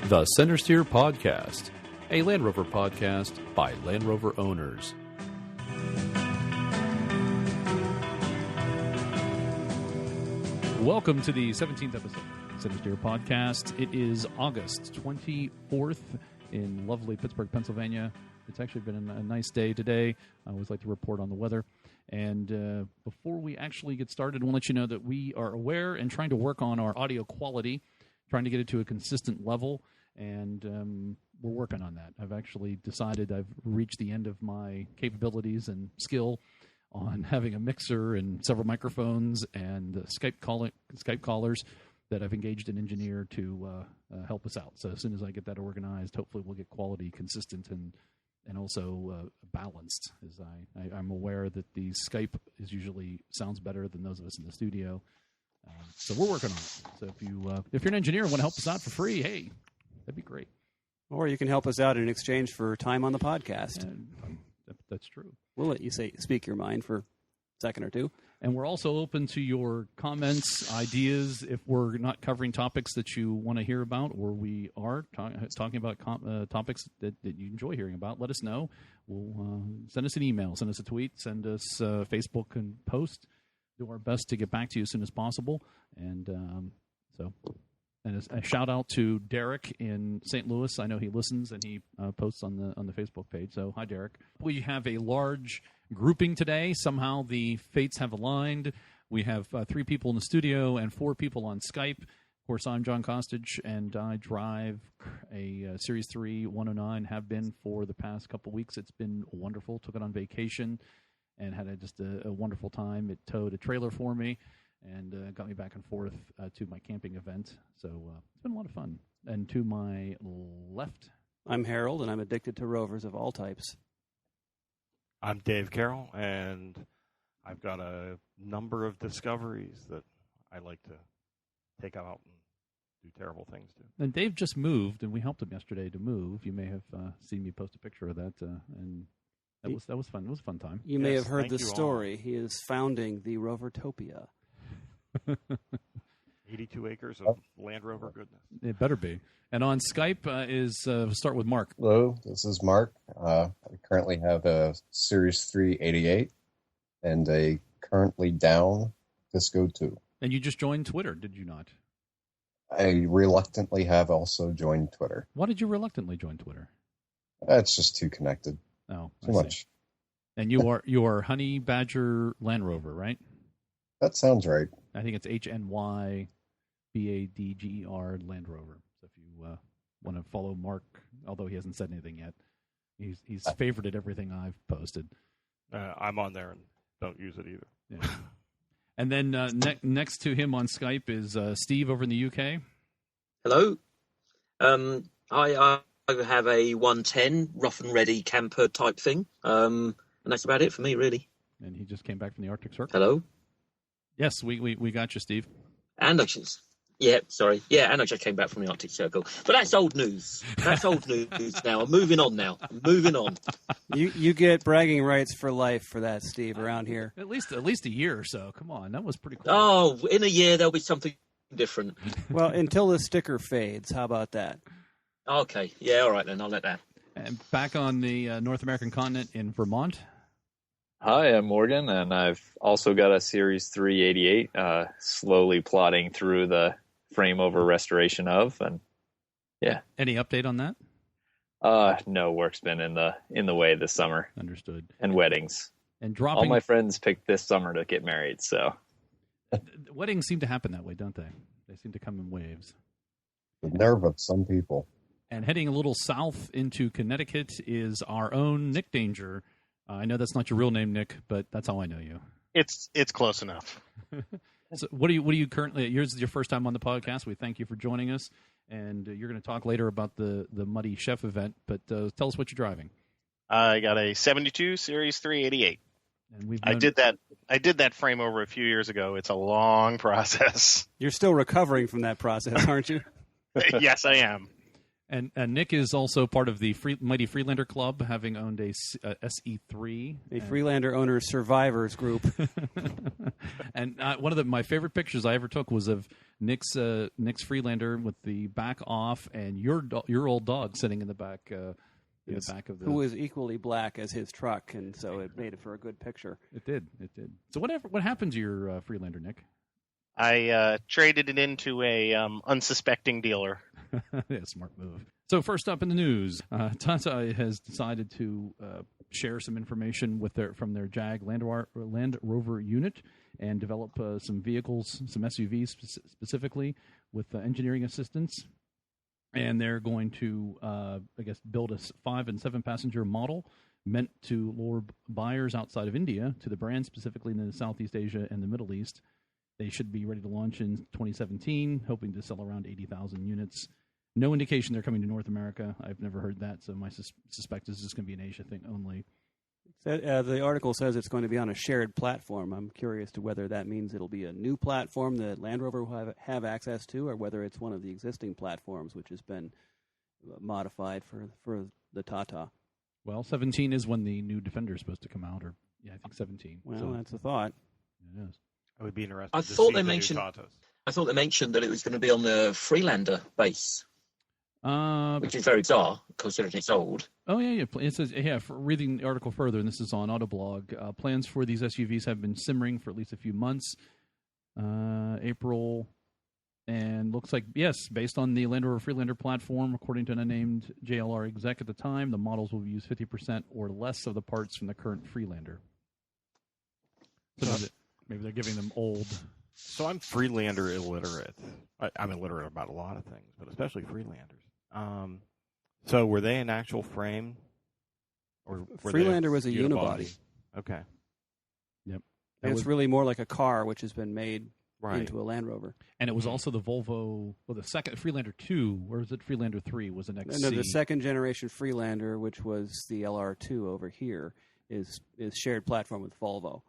The Centresteer Podcast, a Land Rover podcast by Land Rover owners. Welcome to the 17th episode of the Centresteer Podcast. It is August 24th in lovely Pittsburgh, Pennsylvania. It's actually been a nice day today. I always like to report on the weather. And before we actually get started, I want to let you know that we are aware and trying to work on our audio quality, trying to get it to a consistent level. And we're working on that. I've actually decided I've reached the end of my capabilities and skill on having a mixer and several microphones and Skype callers that I've engaged an engineer to help us out. So as soon as I get that organized, hopefully we'll get quality consistent and also balanced. As I'm aware that the Skype usually sounds better than those of us in the studio. So we're working on it. So if you're an engineer and want to help us out for free, hey, that'd be great. Or you can help us out in exchange for time on the podcast. That's true. We'll let you speak your mind for a second or two. And we're also open to your comments, ideas. If we're not covering topics that you want to hear about, or we are talking about topics that you enjoy hearing about, let us know. We'll send us an email, send us a tweet, send us Facebook and post. Do our best to get back to you as soon as possible. And And a shout out to Derek in St. Louis. I know he listens and he posts on the Facebook page. So hi, Derek. We have a large grouping today. Somehow the fates have aligned. We have 3 people in the studio and 4 people on Skype. Of course, I'm John Kostage, and I drive a Series 3 109. Have been for the past couple weeks. It's been wonderful. Took it on vacation and had just a wonderful time. It towed a trailer for me and got me back and forth to my camping event. So it's been a lot of fun. And to my left, I'm Harold, and I'm addicted to Rovers of all types. I'm Dave Carroll, and I've got a number of discoveries that I like to take out and do terrible things to. And Dave just moved, and we helped him yesterday to move. You may have seen me post a picture of that, and that was fun. It was a fun time. You may have heard the story. He is founding the Rovertopia. 82 acres of Land Rover goodness. It better be. And on Skype we'll start with Mark. Hello, this is Mark. I currently have a Series 3 88 and a currently down Disco 2. And you just joined Twitter, did you not? I reluctantly have also joined Twitter. Why did you reluctantly join Twitter? It's just too connected. Oh, too much. And you are Honey Badger Land Rover, right? That sounds right. I think it's HNYBADGER Land Rover. So if you want to follow Mark, although he hasn't said anything yet, he's favorited everything I've posted. I'm on there and don't use it either. Yeah. And then next to him on Skype is Steve over in the UK. Hello. I have a 110 rough and ready camper type thing, and that's about it for me, really. And he just came back from the Arctic Circle. Hello. Yes, we got you, Steve. And I just came back from the Arctic Circle. But that's old news. That's old news now. I'm moving on. You get bragging rights for life for that, Steve, around here. At least a year or so. Come on, that was pretty cool. Oh, in a year there'll be something different. Well, until the sticker fades. How about that? Okay. Yeah, all right then. I'll let that. And back on the North American continent in Vermont. Hi, I'm Morgan, and I've also got a Series 388, slowly plodding through the frame over restoration of, and yeah. Any update on that? No, work's been in the way this summer. Understood. And weddings. And dropping. All my friends picked this summer to get married, so. Weddings seem to happen that way, don't they? They seem to come in waves. The nerve of some people. And heading a little south into Connecticut is our own Nick Danger. I know that's not your real name, Nick, but that's how I know you. It's close enough. So what are you currently? Yours is your first time on the podcast. We thank you for joining us, and you're going to talk later about the Muddy Chef event. But tell us what you're driving. I got a 72 Series 388. And I did that frame over a few years ago. It's a long process. You're still recovering from that process, aren't you? Yes, I am. And Nick is also part of the Mighty Freelander Club, having owned a SE3. A Freelander Owners Survivors group. And one of my favorite pictures I ever took was of Nick's Freelander with the back off and your old dog sitting in the back the back of the... Who was equally black as his truck, and so it made it for a good picture. It did. So what happened to your Freelander, Nick? I traded it into a unsuspecting dealer. Yeah, smart move. So first up in the news, Tata has decided to share some information from their Jag Land Rover unit and develop some vehicles, some SUVs specifically, with engineering assistance. And they're going to, build a 5 and 7 passenger model meant to lure buyers outside of India to the brand, specifically in Southeast Asia and the Middle East. They should be ready to launch in 2017, hoping to sell around 80,000 units. No indication they're coming to North America. I've never heard that, so my suspect is this going to be an Asia thing only. The article says it's going to be on a shared platform. I'm curious to whether that means it'll be a new platform that Land Rover will have access to, or whether it's one of the existing platforms which has been modified for the Tata. Well, 17 is when the new Defender is supposed to come out, I think 17. Well, so that's a thought. It is. I would be interested I to thought see they the new mentioned. Tatas. I thought they mentioned that it was going to be on the Freelander base, which is very bizarre considering it's old. Oh, yeah. It says, for reading the article further, and this is on Autoblog, plans for these SUVs have been simmering for at least a few months. April, and looks like, yes, based on the Land Rover Freelander platform, according to an unnamed JLR exec at the time, the models will use 50% or less of the parts from the current Freelander. So maybe they're giving them old. So I'm Freelander illiterate. I'm illiterate about a lot of things, but especially Freelanders. So were they an actual frame? Or were Freelander was a unibody. Okay. Yep. It's really more like a car, which has been made Right. into a Land Rover. And it was also the Volvo, the second Freelander 2, or was it Freelander 3, was an XC? No, the second generation Freelander, which was the LR2 over here, is shared platform with Volvo.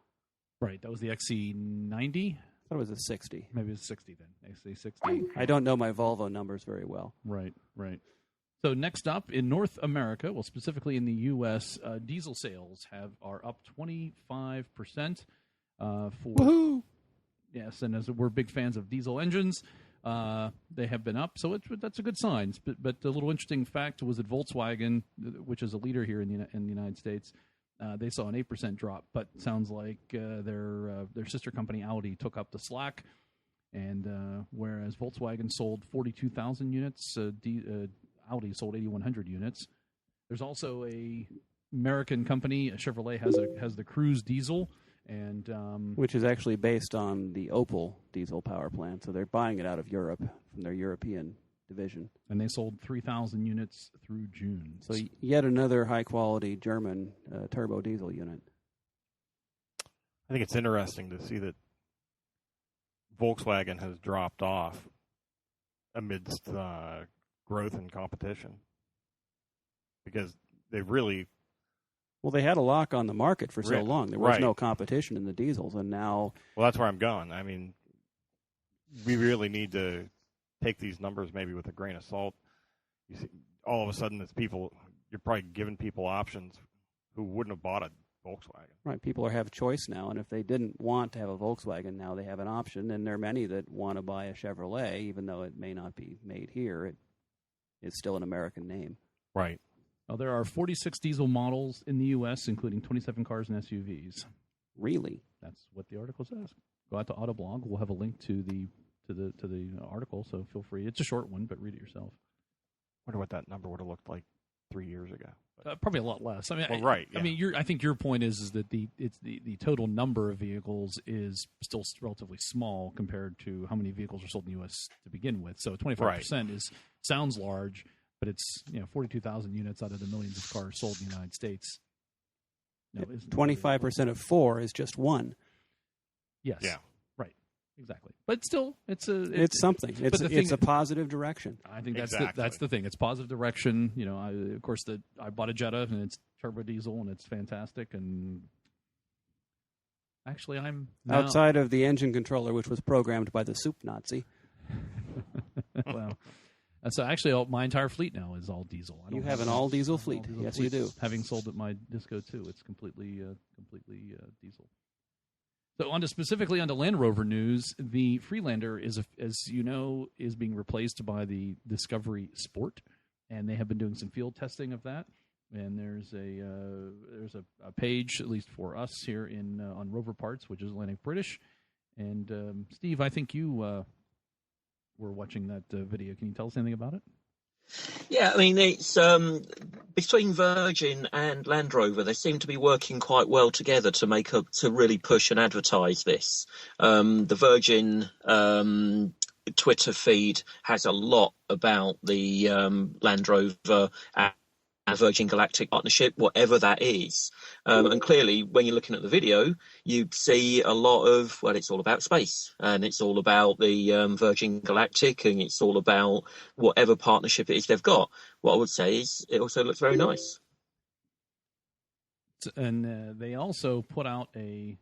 Right, that was the XC90? I thought it was a 60. Maybe it's 60 then, XC60. I don't know my Volvo numbers very well. Right. So next up, in North America, well, specifically in the U.S., diesel sales are up 25% for... Woohoo! Yes, and as we're big fans of diesel engines, they have been up, so that's a good sign. But the little interesting fact was that Volkswagen, which is a leader here in the United States, they saw an 8% drop. But it sounds like their sister company Audi took up the slack, and whereas Volkswagen sold 42,000 units, Audi sold 8,100 units. There's also a American company, Chevrolet has the Cruise diesel. And which is actually based on the Opel diesel power plant, so they're buying it out of Europe from their European division. And they sold 3,000 units through June. So yet another high-quality German turbo diesel unit. I think it's interesting to see that Volkswagen has dropped off amidst growth and competition, because they've really... Well, they had a lock on the market for so long. There was right. no competition in the diesels, and now... Well, that's where I'm going. I mean, we really need to take these numbers maybe with a grain of salt. You see, all of a sudden, it's people. You're probably giving people options who wouldn't have bought a Volkswagen. Right, people have choice now, and if they didn't want to have a Volkswagen, now they have an option, and there are many that want to buy a Chevrolet, even though it may not be made here. It's still an American name. Right. Well, there are 46 diesel models in the U.S., including 27 cars and SUVs. Really? That's what the article says. Go out to Autoblog. We'll have a link to the article, so feel free. It's a short one, but read it yourself. Wonder what that number would have looked like 3 years ago. Probably a lot less. I mean, right. Yeah. I mean, I think your point is that the total number of vehicles is still relatively small compared to how many vehicles are sold in the U.S. to begin with. So 25% sounds large. But it's 42,000 units out of the millions of cars sold in the United States. No, 25% of 4 is just 1. Yes. Yeah. Right. Exactly. But still, it's something. It's a positive direction. I think that's the thing. It's positive direction. I bought a Jetta and it's turbo diesel and it's fantastic. And actually, I'm outside of the engine controller, which was programmed by the soup Nazi. Well. So actually, my entire fleet now is all diesel. You have an all-diesel fleet. Yes, you do. Having sold at my Disco 2, it's completely diesel. So specifically on the Land Rover news, the Freelander as you know, is being replaced by the Discovery Sport, and they have been doing some field testing of that. And there's a page, at least for us here on Rover Parts, which is Atlantic British. And Steve, I think you were watching that video. Can you tell us anything about it? Yeah, I mean, it's between Virgin and Land Rover, they seem to be working quite well together to really push and advertise this. The Virgin Twitter feed has a lot about the Land Rover and Virgin Galactic partnership, whatever that is. And clearly, when you're looking at the video, you see a lot of, well, it's all about space, and it's all about the Virgin Galactic, and it's all about whatever partnership it is they've got. What I would say is it also looks very nice. And they also put out a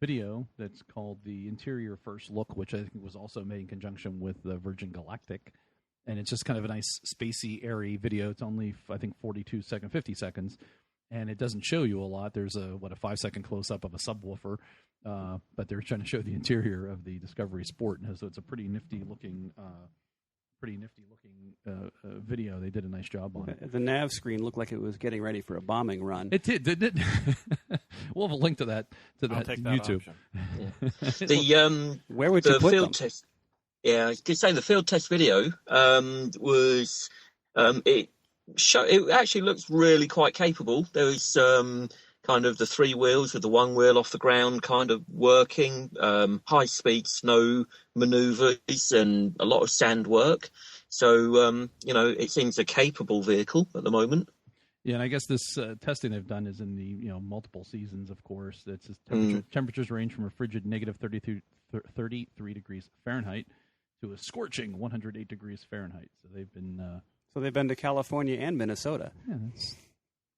video that's called the Interior First Look, which I think was also made in conjunction with the Virgin Galactic. And it's just kind of a nice, spacey, airy video. It's only, I think, 50 seconds. And it doesn't show you a lot. There's a 5-second close-up of a subwoofer. But they're trying to show the interior of the Discovery Sport. So it's a pretty nifty-looking video. They did a nice job on it. The nav screen looked like it was getting ready for a bombing run. It did, didn't it? We'll have a link to that I'll take that YouTube. Yeah. Where would you put them? Test. Yeah, I could say the field test video was it actually looks really quite capable. There was kind of the three wheels with the one wheel off the ground kind of working, high speed snow maneuvers and a lot of sand work. So it seems a capable vehicle at the moment. Yeah, and I guess this testing they've done is in the multiple seasons. Of course, it's temperatures range from a frigid negative 33 degrees Fahrenheit to a scorching 108 degrees Fahrenheit. So they've been to California and Minnesota. Yeah,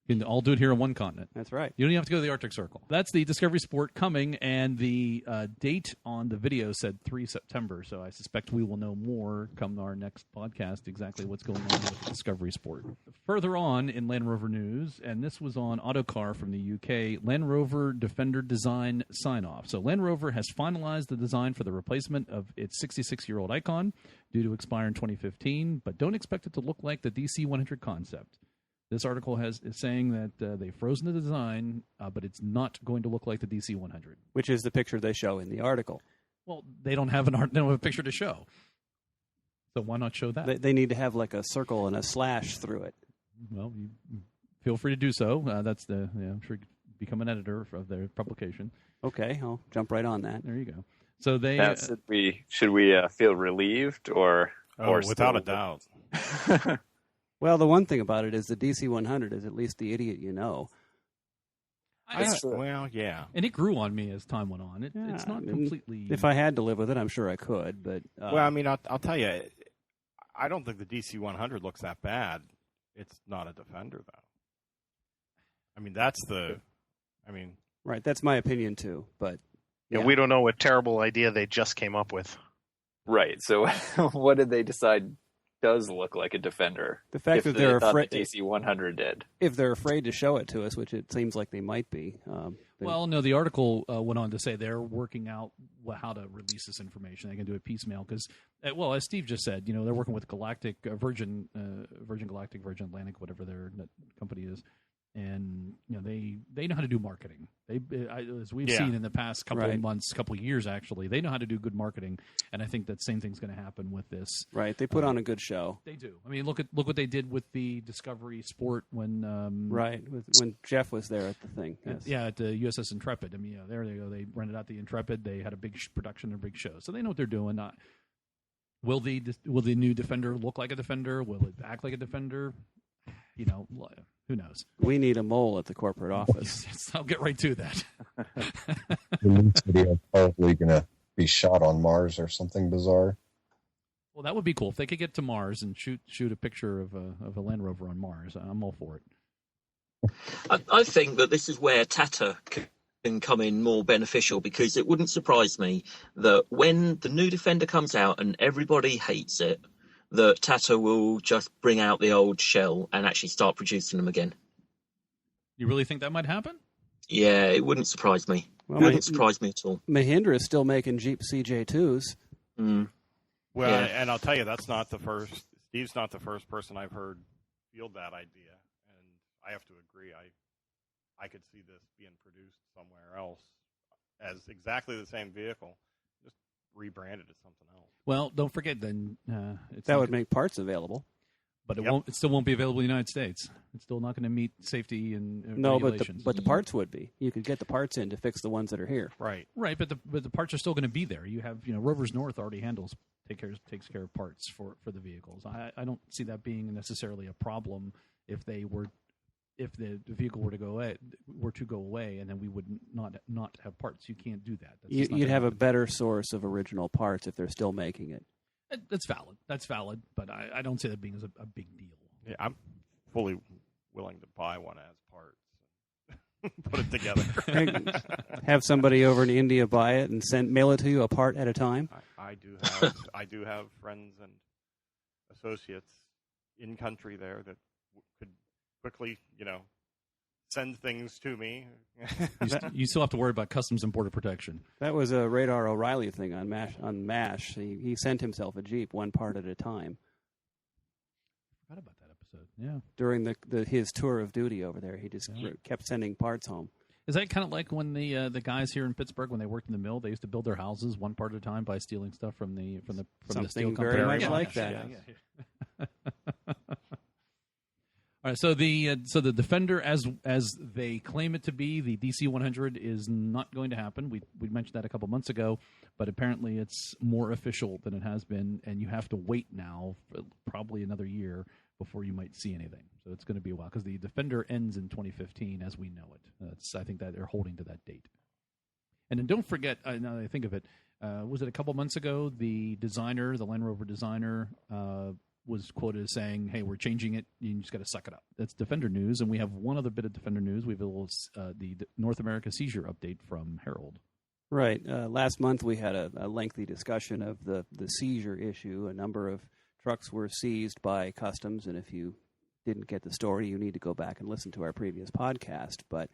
you can all do it here on one continent. That's right. You don't even have to go to the Arctic Circle. That's the Discovery Sport coming, and the date on the video said 3 September, so I suspect we will know more come our next podcast exactly what's going on with the Discovery Sport. Further on in Land Rover news, and this was on Autocar from the UK, Land Rover Defender design sign-off. So Land Rover has finalized the design for the replacement of its 66-year-old Icon due to expire in 2015, but don't expect it to look like the DC100 concept. This article is saying that they've frozen the design, but it's not going to look like the DC100, which is the picture they show in the article. Well, they don't have a picture to show, so why not show that? They need to have like a circle and a slash through it. Well, you feel free to do so. That's I'm sure you could become an editor of their publication. Okay, I'll jump right on that. There you go. So they should we feel relieved or without a doubt. Well, the one thing about it is the DC100 is at least the idiot you know. Well, yeah. And it grew on me as time went on. It's not completely... If I had to live with it, I'm sure I could. But well, I mean, I'll tell you, I don't think the DC100 looks that bad. It's not a Defender, though. I mean, Right, that's my opinion, too. But yeah, we don't know what terrible idea they just came up with. Right, so what did they decide does look like a Defender? The fact that they're afraid the DC100 did. If they're afraid to show it to us, which it seems like they might be. Well, no, the article went on to say they're working out how to release this information. They can do it piecemeal because, well, as Steve just said, they're working with Galactic, Virgin Galactic, Virgin Atlantic, whatever their company is. And they know how to do marketing. As we've seen in the past couple of months, couple of years actually, they know how to do good marketing, and I think that same thing's going to happen with this. Right, they put on a good show. They do. I mean, look what they did with the Discovery Sport when when Jeff was there at the thing. Yes. Yeah, at the USS Intrepid. I mean, there they go. They rented out the Intrepid. They had a big production and a big show, so they know what they're doing. Will the new Defender look like a Defender? Will it act like a Defender? Who knows? We need a mole at the corporate office. I'll get right to that. The next video is probably going to be shot on Mars or something bizarre. Well, that would be cool if they could get to Mars and shoot a picture of a Land Rover on Mars. I'm all for it. I think that this is where Tata can come in more beneficial, because it wouldn't surprise me that when the new Defender comes out and everybody hates it, that Tata will just bring out the old shell and actually start producing them again. You really think that might happen? Yeah, it wouldn't surprise me. It wouldn't surprise me at all. Mahindra is still making Jeep CJ2s. Mm. Well, Yeah. and I'll tell you, that's not the first. Steve's not the first person I've heard field that idea, and I have to agree. I could see this being produced somewhere else as exactly the same vehicle, just rebranded as something else. Well, don't forget then. That would make parts available. But it won't. It still won't be available in the United States. It's still not going to meet safety and regulations. but the parts would be. You could get the parts in to fix the ones that are here. Right. Right, but the parts are still going to be there. You have Rovers North already takes care of parts for the vehicles. I don't see that being necessarily a problem if the vehicle were to go away, and then we would not have parts. You can't do that. You'd have a better source of original parts if they're still making it. That's valid, but I don't see that being as a big deal. Yeah, I'm fully willing to buy one as parts and put it together. Have somebody over in India buy it and mail it to you a part at a time. I do have friends and associates in country there that could quickly, send things to me. You still have to worry about Customs and Border Protection. That was a Radar O'Reilly thing on MASH. He sent himself a Jeep one part at a time. I forgot about that episode. Yeah. During his tour of duty over there, he just kept sending parts home. Is that kind of like when the guys here in Pittsburgh, when they worked in the mill, they used to build their houses one part at a time by stealing stuff from the steel company? Very much like that. Yeah. All right, so the Defender, as they claim it to be, the DC 100 is not going to happen. We mentioned that a couple months ago, but apparently it's more official than it has been, and you have to wait now for probably another year before you might see anything. So it's going to be a while because the Defender ends in 2015 as we know it. I think that they're holding to that date. And then don't forget, now that I think of it, was it a couple months ago, the Land Rover designer, was quoted as saying, "Hey, we're changing it. You just got to suck it up." That's Defender news, and we have one other bit of Defender news. We have the North America seizure update from Harold. Right. Last month we had a lengthy discussion of the seizure issue. A number of trucks were seized by Customs, and if you didn't get the story, you need to go back and listen to our previous podcast. But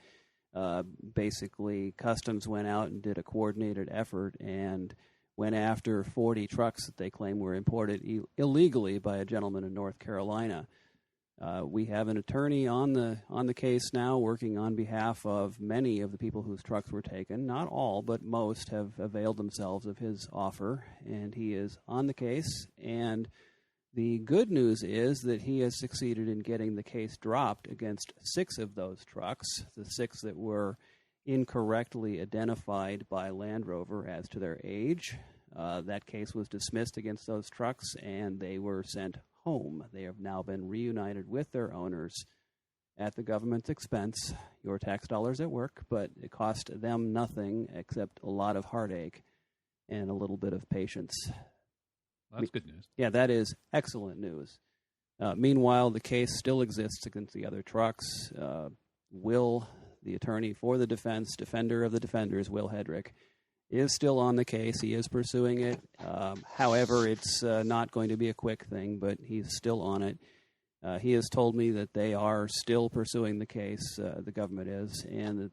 basically, Customs went out and did a coordinated effort and went after 40 trucks that they claim were imported illegally by a gentleman in North Carolina. We have an attorney on the case now working on behalf of many of the people whose trucks were taken. Not all, but most have availed themselves of his offer, and he is on the case. And the good news is that he has succeeded in getting the case dropped against 6 of those trucks, the 6 that were incorrectly identified by Land Rover as to their age. That case was dismissed against those trucks, and they were sent home. They have now been reunited with their owners at the government's expense, your tax dollars at work, but it cost them nothing except a lot of heartache and a little bit of patience. That's good news. Yeah, that is excellent news. Meanwhile, the case still exists against the other trucks. Will, the attorney for the defender of the defenders, Will Hedrick, is still on the case. He is pursuing it. However, it's not going to be a quick thing, but he's still on it. He has told me that they are still pursuing the case, the government is, and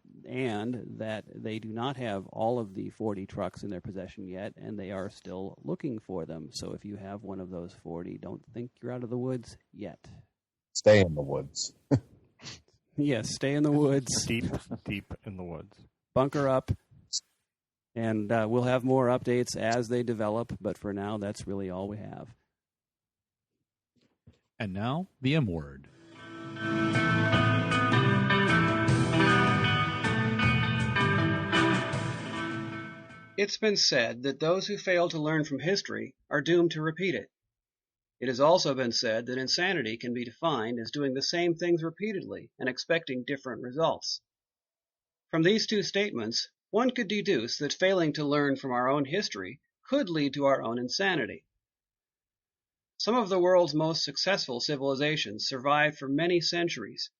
that they do not have all of the 40 trucks in their possession yet, and they are still looking for them. So if you have one of those 40, don't think you're out of the woods yet. Stay in the woods. Yes, stay in the woods. Deep in the woods. Bunker up. And we'll have more updates as they develop, but for now, that's really all we have. And now, the M word. It's been said that those who fail to learn from history are doomed to repeat it. It has also been said that insanity can be defined as doing the same things repeatedly and expecting different results. From these two statements, one could deduce that failing to learn from our own history could lead to our own insanity. Some of the world's most successful civilizations survived for many centuries,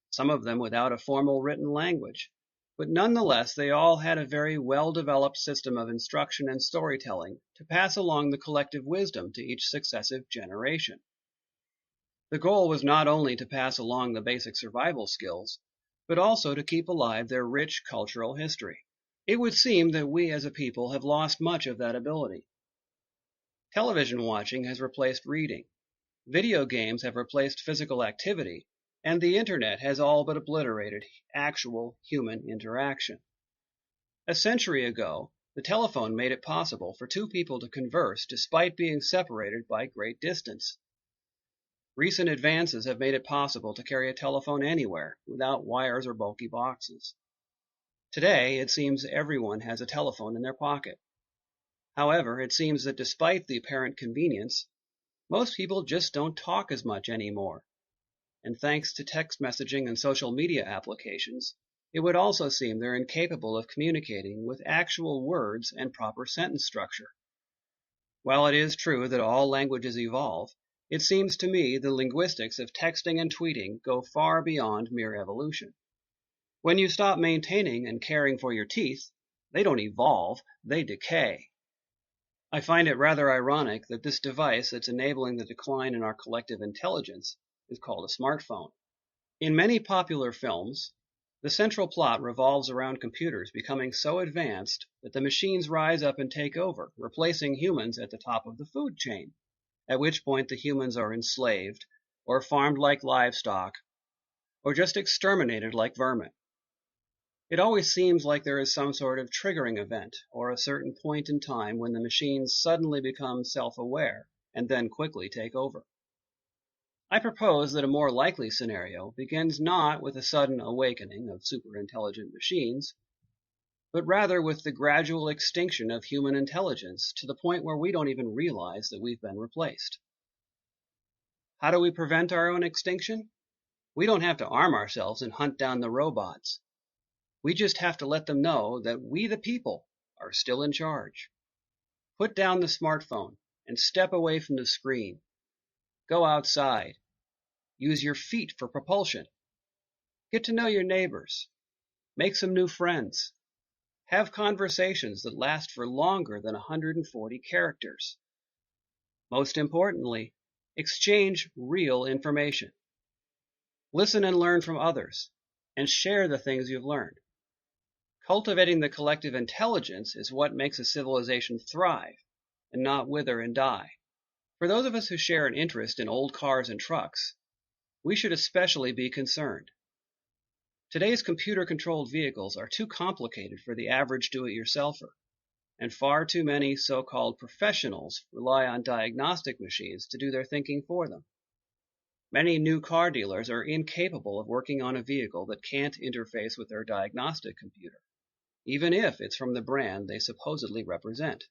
some of them without a formal written language, but nonetheless they all had a very well-developed system of instruction and storytelling to pass along the collective wisdom to each successive generation. The goal was not only to pass along the basic survival skills, but also to keep alive their rich cultural history. It would seem that we as a people have lost much of that ability. Television watching has replaced reading. Video games have replaced physical activity, and the internet has all but obliterated actual human interaction. A century ago, the telephone made it possible for two people to converse despite being separated by great distance. Recent advances have made it possible to carry a telephone anywhere without wires or bulky boxes. Today, it seems everyone has a telephone in their pocket. However, it seems that despite the apparent convenience, most people just don't talk as much anymore. And thanks to text messaging and social media applications, it would also seem they're incapable of communicating with actual words and proper sentence structure. While it is true that all languages evolve, it seems to me the linguistics of texting and tweeting go far beyond mere evolution. When you stop maintaining and caring for your teeth, they don't evolve, they decay. I find it rather ironic that this device that's enabling the decline in our collective intelligence is called a smartphone. In many popular films, the central plot revolves around computers becoming so advanced that the machines rise up and take over, replacing humans at the top of the food chain, at which point the humans are enslaved, or farmed like livestock, or just exterminated like vermin. It always seems like there is some sort of triggering event, or a certain point in time when the machines suddenly become self-aware, and then quickly take over. I propose that a more likely scenario begins not with a sudden awakening of super-intelligent machines, but rather with the gradual extinction of human intelligence to the point where we don't even realize that we've been replaced. How do we prevent our own extinction? We don't have to arm ourselves and hunt down the robots. We just have to let them know that we, the people, are still in charge. Put down the smartphone and step away from the screen. Go outside. Use your feet for propulsion. Get to know your neighbors. Make some new friends. Have conversations that last for longer than 140 characters. Most importantly, exchange real information. Listen and learn from others, and share the things you've learned. Cultivating the collective intelligence is what makes a civilization thrive, and not wither and die. For those of us who share an interest in old cars and trucks, we should especially be concerned. Today's computer-controlled vehicles are too complicated for the average do-it-yourselfer, and far too many so-called professionals rely on diagnostic machines to do their thinking for them. Many new car dealers are incapable of working on a vehicle that can't interface with their diagnostic computer, even if it's from the brand they supposedly represent.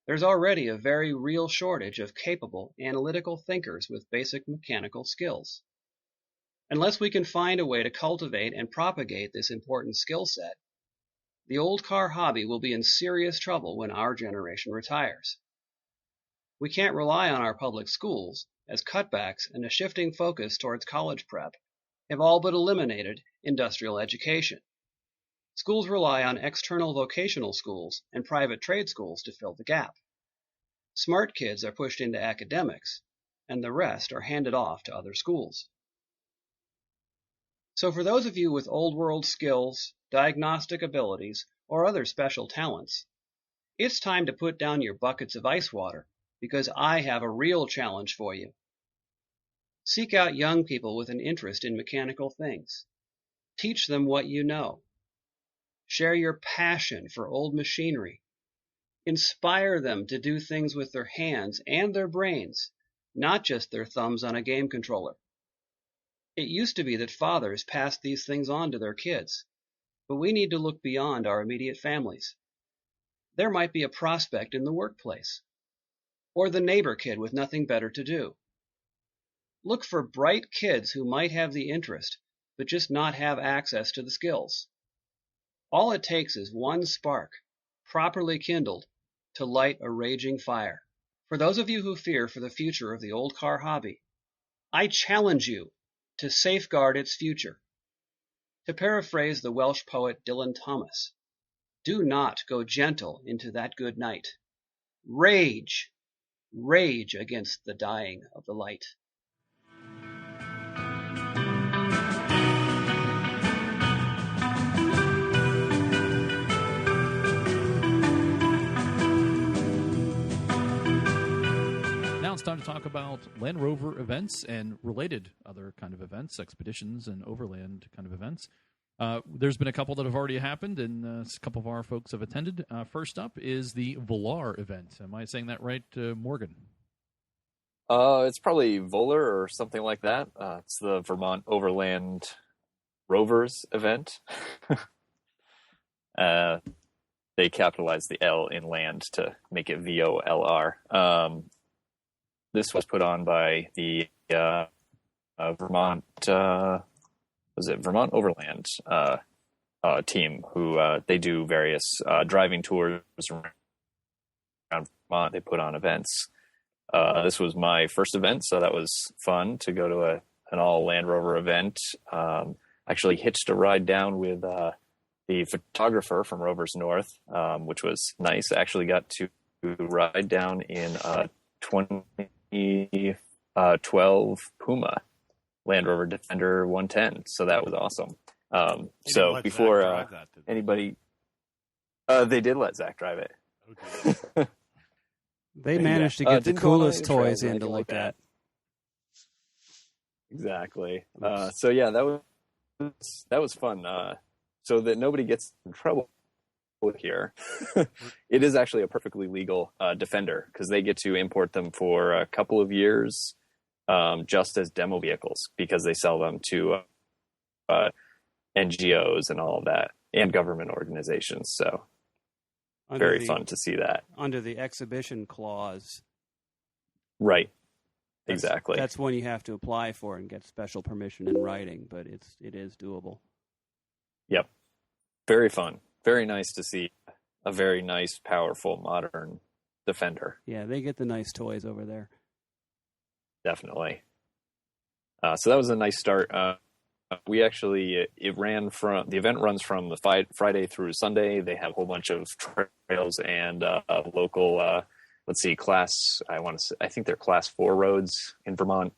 There's already a very real shortage of capable, analytical thinkers with basic mechanical skills. Unless we can find a way to cultivate and propagate this important skill set, the old car hobby will be in serious trouble when our generation retires. We can't rely on our public schools, as cutbacks and a shifting focus towards college prep have all but eliminated industrial education. Schools rely on external vocational schools and private trade schools to fill the gap. Smart kids are pushed into academics, and the rest are handed off to other schools. So for those of you with old world skills, diagnostic abilities, or other special talents, it's time to put down your buckets of ice water, because I have a real challenge for you. Seek out young people with an interest in mechanical things. Teach them what you know. Share your passion for old machinery. Inspire them to do things with their hands and their brains, not just their thumbs on a game controller. It used to be that fathers passed these things on to their kids, but we need to look beyond our immediate families. There might be a prospect in the workplace, or the neighbor kid with nothing better to do. Look for bright kids who might have the interest, but just not have access to the skills. All it takes is one spark, properly kindled, to light a raging fire. For those of you who fear for the future of the old car hobby, I challenge you to safeguard its future. To paraphrase the Welsh poet Dylan Thomas, do not go gentle into that good night. Rage, rage against the dying of the light. Now it's time to talk about Land Rover events and related other kind of events, expeditions and overland kind of events. There's been a couple that have already happened, and a couple of our folks have attended. First up is the Volar event. Am I saying that right, Morgan? It's probably Volar or something like that. It's the Vermont Overland Rovers event. They capitalized the L in land to make it VOLR. This was put on by the Vermont Vermont Overland team, who they do various driving tours around Vermont. They put on events. This was my first event, so that was fun to go to an all Land Rover event. Actually hitched a ride down with the photographer from Rovers North, which was nice. I actually got to ride down in 2012 Puma Land Rover Defender 110, so that was awesome. So before anybody, they did let Zach drive it. Okay. They managed to get the coolest toys in to look at. Exactly. So yeah, that was fun. So that nobody gets in trouble here, it is actually a perfectly legal Defender, because they get to import them for a couple of years, just as demo vehicles, because they sell them to NGOs and all of that, and government organizations. So very fun to see that under the exhibition clause. Right. Exactly. That's one you have to apply for and get special permission in writing, but it is doable. Yep. Very fun. Very nice to see a very nice, powerful, modern Defender. Yeah, they get the nice toys over there. Definitely. So that was a nice start. We actually, the event runs from the Friday through Sunday. They have a whole bunch of trails and local, I think they're class 4 roads in Vermont.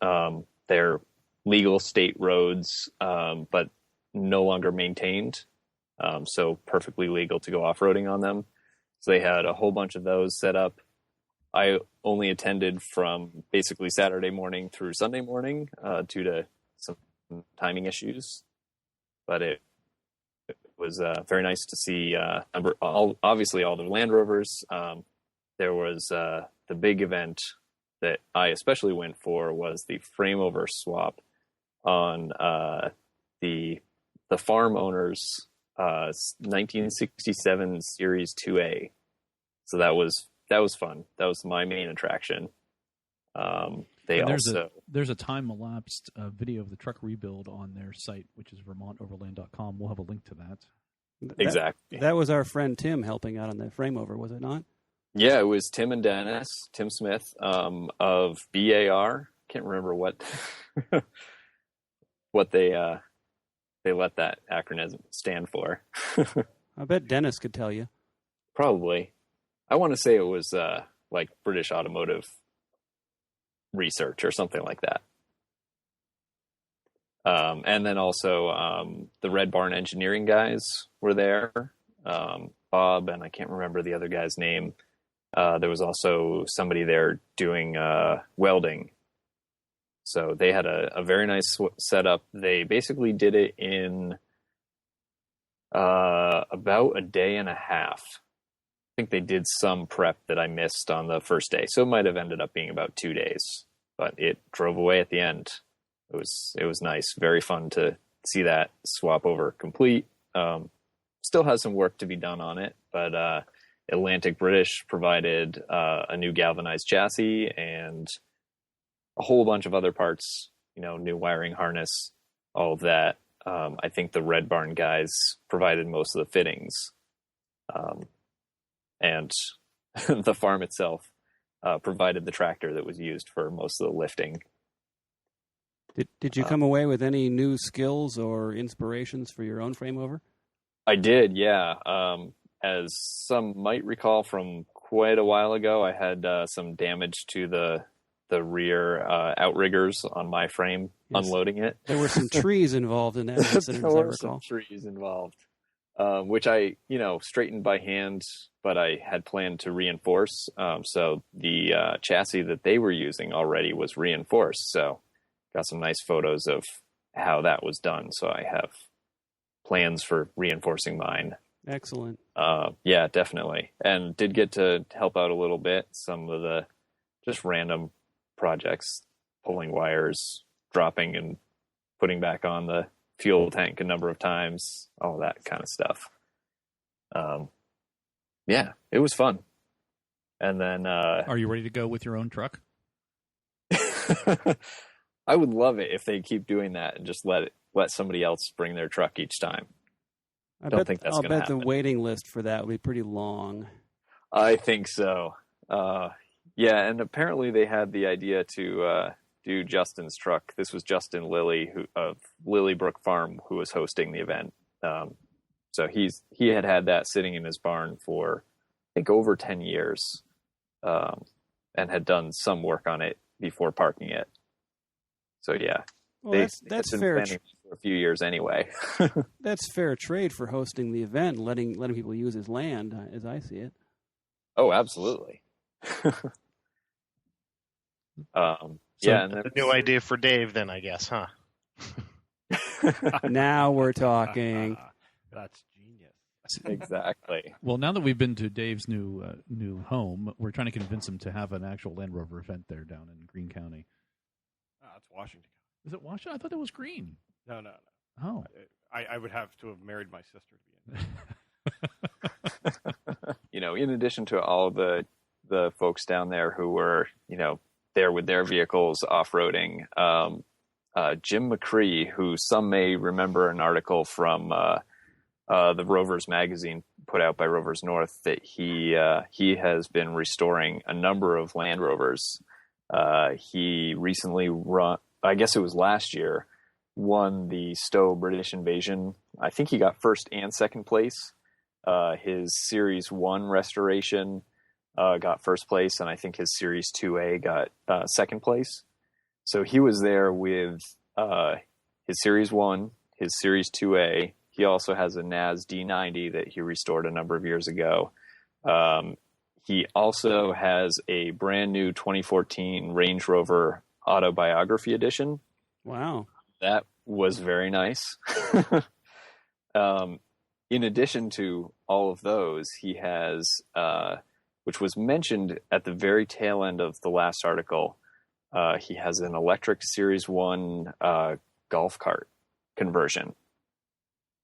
They're legal state roads, but no longer maintained. So perfectly legal to go off-roading on them. So they had a whole bunch of those set up. I only attended from basically Saturday morning through Sunday morning due to some timing issues. But it was very nice to see obviously all the Land Rovers. There was the big event that I especially went for was the frame over swap on the farm owners 1967 Series 2A. So that was fun. That was my main attraction. There's a time elapsed video of the truck rebuild on their site, which is vermontoverland.com. We'll have a link to that. Exactly. That was our friend Tim helping out on the frame over, was it not? Yeah, it was Tim and Dennis, Tim Smith, of BAR. Can't remember what they let that acronym stand for. I bet Dennis could tell you. Probably. I want to say it was like British Automotive Research or something like that. And then also the Red Barn Engineering guys were there. Bob, and I can't remember the other guy's name. There was also somebody there doing welding. So they had a very nice setup. They basically did it in about a day and a half. I think they did some prep that I missed on the first day. So it might have ended up being about 2 days, but it drove away at the end. It was nice. Very fun to see that swap over complete. Still has some work to be done on it, but Atlantic British provided a new galvanized chassis and a whole bunch of other parts, new wiring harness, all of that. I think the Red Barn guys provided most of the fittings. And the farm itself provided the tractor that was used for most of the lifting. Did you come away with any new skills or inspirations for your own frame over? I did, yeah. As some might recall from quite a while ago, I had some damage to the rear outriggers on my frame, yes. Unloading it. There were some trees involved in that incident, as I recall. Some trees involved, which I, straightened by hand, but I had planned to reinforce. So the chassis that they were using already was reinforced. So got some nice photos of how that was done. So I have plans for reinforcing mine. Excellent. Yeah, definitely. And did get to help out a little bit. Some of the just random projects, pulling wires, dropping and putting back on the fuel tank a number of times, all that kind of stuff. Yeah, it was fun. And then... Are you ready to go with your own truck? I would love it if they keep doing that and just let somebody else bring their truck each time. I don't think that's going to happen. I'll bet the waiting list for that will be pretty long. I think so. Yeah, and apparently they had the idea to do Justin's truck. This was Justin Lilly of Lillybrook Farm, who was hosting the event. So he had that sitting in his barn for, I think, over 10 years, and had done some work on it before parking it. So yeah, well, that's fair. For a few years anyway. That's fair trade for hosting the event, and letting people use his land, as I see it. Oh, absolutely. Yeah, and a new idea for Dave, then, I guess, huh? Now we're talking. That's genius. Exactly. Well, now that we've been to Dave's new home, we're trying to convince him to have an actual Land Rover event there down in Greene County. It's Washington. Is it Washington? I thought it was Greene. No. Oh. I would have to have married my sister to be in In addition to all the folks down there who were, there with their vehicles off-roading, Jim McCree, who some may remember an article from the Rovers Magazine put out by Rovers North, that he has been restoring a number of Land Rovers. He recently I guess it was last year, won the Stowe British Invasion. I think he got first and second place. His Series 1 restoration got first place, and I think his Series 2A got second place. So he was there with his Series 1, his Series 2A. He also has a NAS D90 that he restored a number of years ago. He also has a brand new 2014 Range Rover Autobiography Edition. Wow. That was very nice. In addition to all of those, he has, which was mentioned at the very tail end of the last article, he has an electric Series 1 golf cart conversion,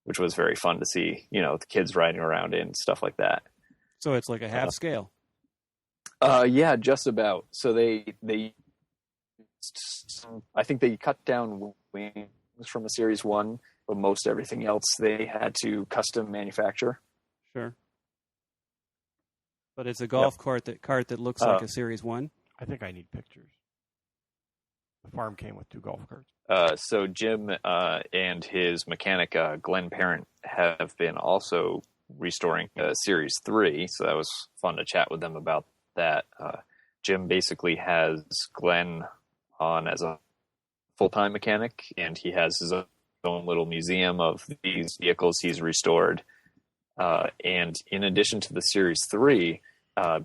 which was very fun to see, the kids riding around in, stuff like that. So it's like a half scale. Yeah, just about. So they I think they cut down wings from a Series 1, but most everything else they had to custom manufacture. Sure. But it's a golf cart that looks like a Series 1? I think I need pictures. The farm came with 2 golf carts. So Jim and his mechanic, Glenn Parent, have been also restoring Series 3, so that was fun to chat with them about that. Jim basically has Glenn on as a full-time mechanic, and he has his own little museum of these vehicles he's restored. And in addition to the Series 3,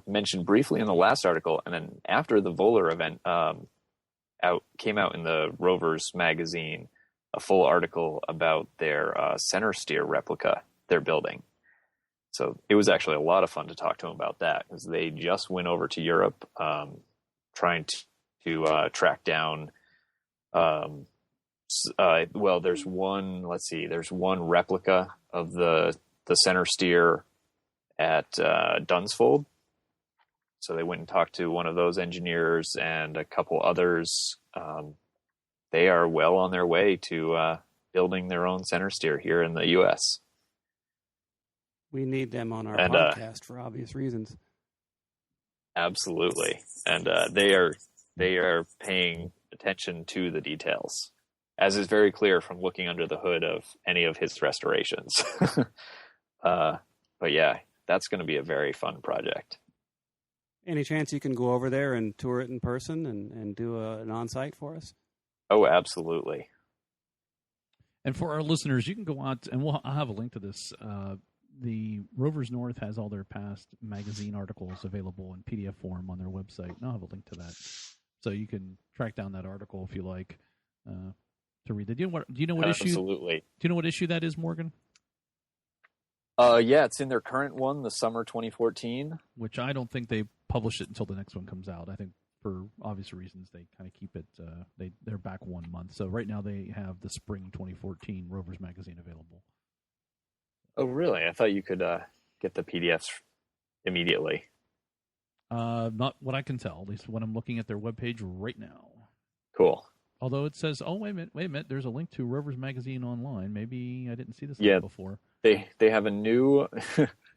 mentioned briefly in the last article, and then after the Voller event came out in the Rovers Magazine, a full article about their Centresteer replica they're building. So it was actually a lot of fun to talk to him about that, because they just went over to Europe trying to track down. Well, there's one replica of the Centresteer at Dunsfold. So they went and talked to one of those engineers and a couple others. They are well on their way to building their own Centresteer here in the U.S. We need them on our podcast for obvious reasons. Absolutely, and they are paying attention to the details. as is very clear from looking under the hood of any of his restorations. But yeah, that's going to be a very fun project. Any chance you can go over there and tour it in person and do an on-site for us? Oh, absolutely. And for our listeners, you can go out, and I'll have a link to this. The Rovers North has all their past magazine articles available in PDF form on their website, and I'll have a link to that. So you can track down that article if you like to read it. Do you know what issue? Absolutely. Do you know what issue that is, Morgan? Yeah, it's in their current one, the summer 2014. Which I don't think they publish it until the next one comes out. I think for obvious reasons they kind of keep it. They're back 1 month. So right now they have the spring 2014 Rovers Magazine available. Oh, really? I thought you could get the PDFs immediately. Not what I can tell, at least when I'm looking at their webpage right now. Cool. Although it says, oh, wait a minute, there's a link to Rovers Magazine online. Maybe I didn't see this before. They have a new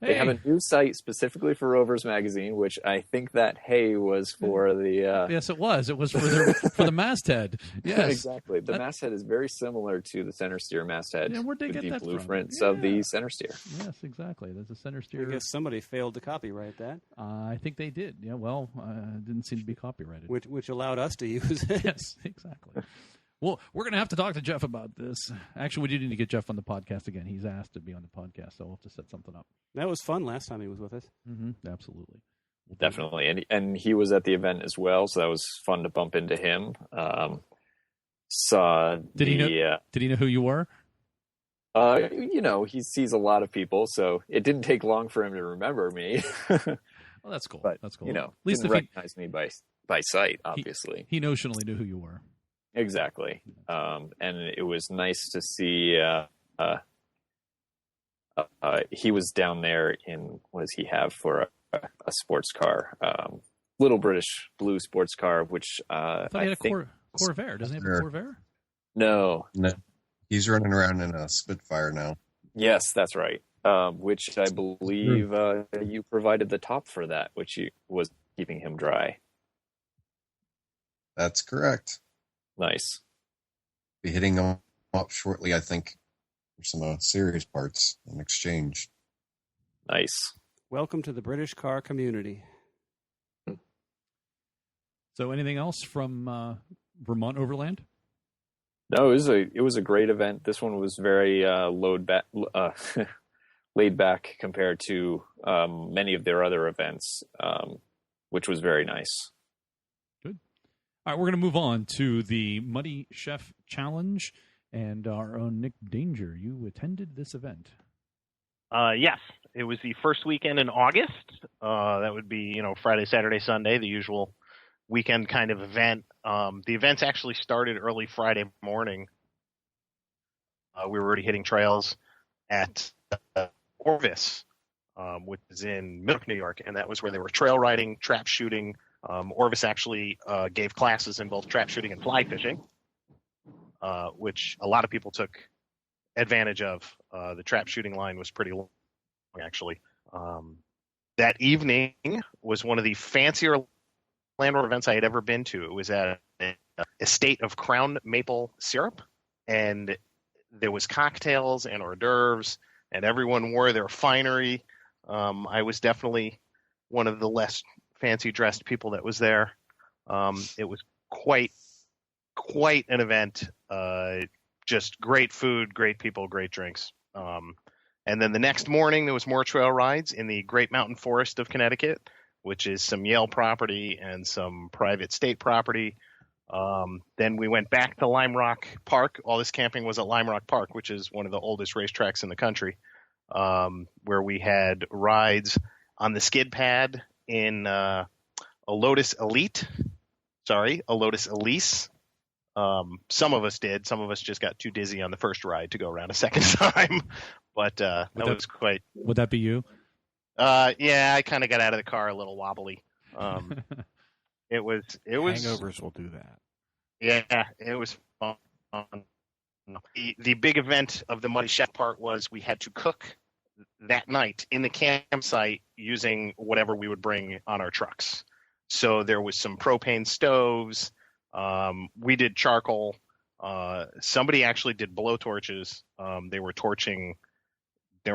they have a new site specifically for Rovers Magazine, which I think that was for the yes, it was. It was for the masthead. Yes, exactly. The masthead is very similar to the Centresteer masthead. Yeah, where'd they get the that blueprints from? of the Centresteer. Yes, exactly. There's a Centresteer. I guess somebody failed to copyright that. I think they did. Yeah, well, it didn't seem to be copyrighted, which allowed us to use it. Yes, exactly. Well, we're going to have to talk to Jeff about this. Actually, we do need to get Jeff on the podcast again. He's asked to be on the podcast, so we'll have to set something up. That was fun last time he was with us. Mm-hmm, absolutely. Definitely. And he was at the event as well, so that was fun to bump into him. Did he know who you were? He sees a lot of people, so it didn't take long for him to remember me. Well, that's cool. But, that's cool. At least didn't recognize me by sight, obviously. He notionally knew who you were. Exactly. And it was nice to see he was down there in, what does he have for a sports car? Little British blue sports car, which I thought he had a Corvair. Doesn't he have a Corvair? No. He's running around in a Spitfire now. Yes, that's right. Which I believe you provided the top for that, which was keeping him dry. That's correct. Nice. Be hitting them up shortly, I think, for some series parts in exchange. Nice. Welcome to the British car community. So, anything else from Vermont Overland? No, it was a great event. This one was very laid back compared to many of their other events, which was very nice. All right, we're going to move on to the Muddy Chef Challenge and our own Nick Danger. You attended this event. Yes, it was the first weekend in August. That would be, Friday, Saturday, Sunday, the usual weekend kind of event. The events actually started early Friday morning. We were already hitting trails at Orvis, which is in Milk, New York, and that was where they were trail riding, trap shooting. Orvis actually gave classes in both trap shooting and fly fishing, which a lot of people took advantage of. The trap shooting line was pretty long, actually. That evening was one of the fancier Land Rover events I had ever been to. It was at an estate of Crown maple syrup, and there was cocktails and hors d'oeuvres, and everyone wore their finery. I was definitely one of the less fancy dressed people that was there. It was quite an event. Just great food, great people, great drinks. And then the next morning there was more trail rides in the Great Mountain Forest of Connecticut, which is some Yale property and some private state property. Then we went back to Lime Rock Park. All this camping was at Lime Rock Park, which is one of the oldest racetracks in the country, where we had rides on the skid pad in a Lotus Elise. Some of us did. Some of us just got too dizzy on the first ride to go around a second time. But that was quite... Would that be you? Yeah, I kind of got out of the car a little wobbly. It was Hangovers will do that. Yeah, it was fun. The big event of the Muddy Chef part was we had to cook that night in the campsite using whatever we would bring on our trucks. So there was some propane stoves. We did charcoal. Somebody actually did blow torches. They were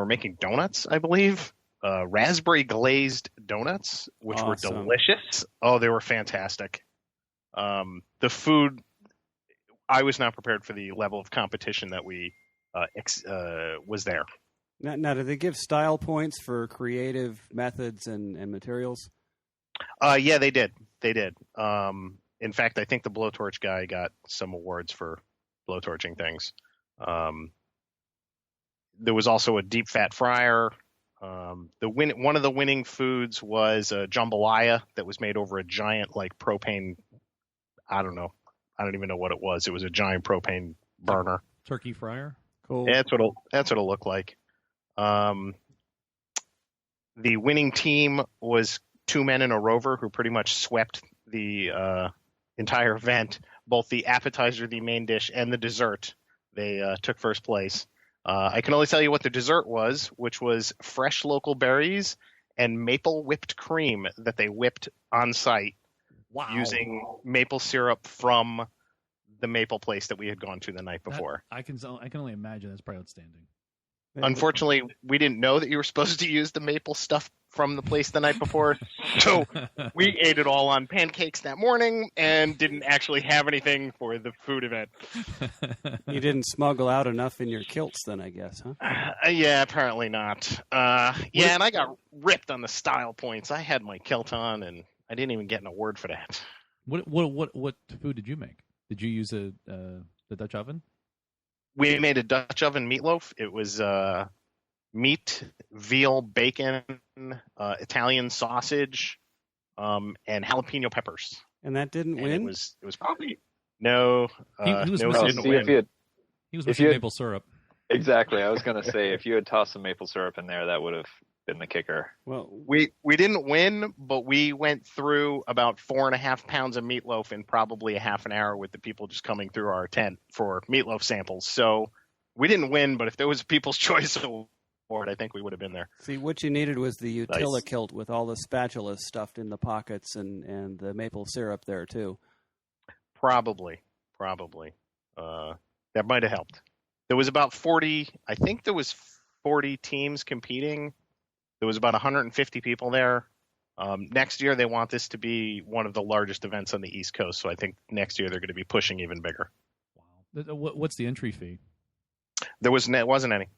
making donuts, I believe. Raspberry glazed donuts, which were delicious. Oh, they were fantastic. The food, I was not prepared for the level of competition that was there. Now, do they give style points for creative methods and materials? Yeah, they did. In fact, I think the blowtorch guy got some awards for blowtorching things. There was also a deep fat fryer. One of the winning foods was a jambalaya that was made over a giant propane. I don't know. I don't even know what it was. It was a giant propane burner. Turkey fryer. Cool. Yeah, that's what it looked like. The winning team was 2 men and a rover who pretty much swept the entire event, both the appetizer, the main dish, and the dessert. They took first place. I can only tell you what the dessert was, which was fresh local berries and maple whipped cream that they whipped on site using maple syrup from the maple place that we had gone to the night before. I can only imagine that's probably outstanding. Unfortunately, we didn't know that you were supposed to use the maple stuff from the place the night before, so we ate it all on pancakes that morning and didn't actually have anything for the food event. You didn't smuggle out enough in your kilts then, I guess, huh? Yeah, apparently not. And I got ripped on the style points. I had my kilt on, and I didn't even get an award for that. What food did you make? Did you use the Dutch oven? We made a Dutch oven meatloaf. It was meat, veal, bacon, Italian sausage, and jalapeno peppers. And that didn't win? It was probably no. He was didn't win. He was missing maple syrup. Exactly. I was going to say, if you had tossed some maple syrup in there, that would have been the kicker. Well, we didn't win, but we went through about 4.5 pounds of meatloaf in probably a half an hour with the people just coming through our tent for meatloaf samples. So we didn't win, but if there was a People's Choice Award, I think we would have been there. See, what you needed was the Utila kilt with all the spatulas stuffed in the pockets and the maple syrup there too. Probably. That might have helped. There was about 40. I think there was 40 teams competing. There was about 150 people there. Next year, they want this to be one of the largest events on the East Coast. So I think next year they're going to be pushing even bigger. Wow. What's the entry fee? There wasn't any.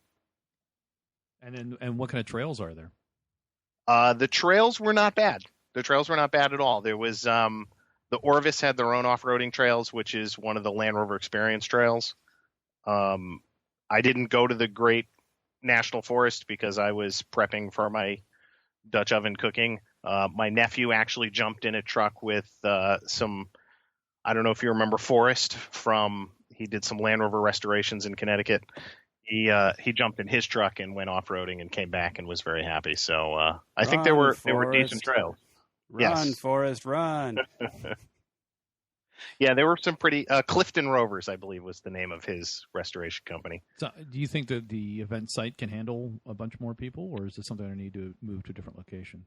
And what kind of trails are there? The trails were not bad. The trails were not bad at all. There was the Orvis had their own off-roading trails, which is one of the Land Rover Experience trails. I didn't go to the Great National Forest because I was prepping for my Dutch oven cooking. My nephew actually jumped in a truck with some, I don't know if you remember Forrest he did some Land Rover restorations in Connecticut. He jumped in his truck and went off-roading and came back and was very happy. So I think they were decent trails. Run, Forrest, run. Yeah, there were some pretty Clifton Rovers, I believe, was the name of his restoration company. So, do you think that the event site can handle a bunch more people, or is this something I need to move to a different location?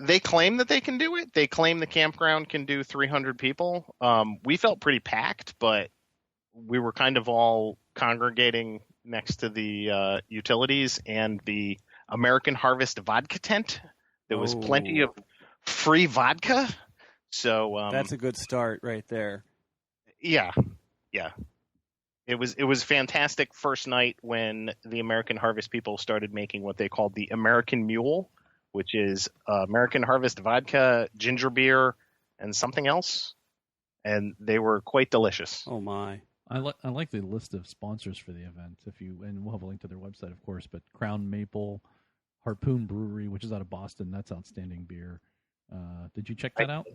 They claim that they can do it. They claim the campground can do 300 people. We felt pretty packed, but we were kind of all congregating next to the utilities and the American Harvest vodka tent. There was plenty of free vodka. So that's a good start right there. Yeah. It was fantastic first night when the American Harvest people started making what they called the American Mule, which is American Harvest vodka, ginger beer, and something else, and they were quite delicious. Oh my! I like the list of sponsors for the event. And we'll have a link to their website, of course. But Crown Maple, Harpoon Brewery, which is out of Boston, that's outstanding beer. Did you check that out?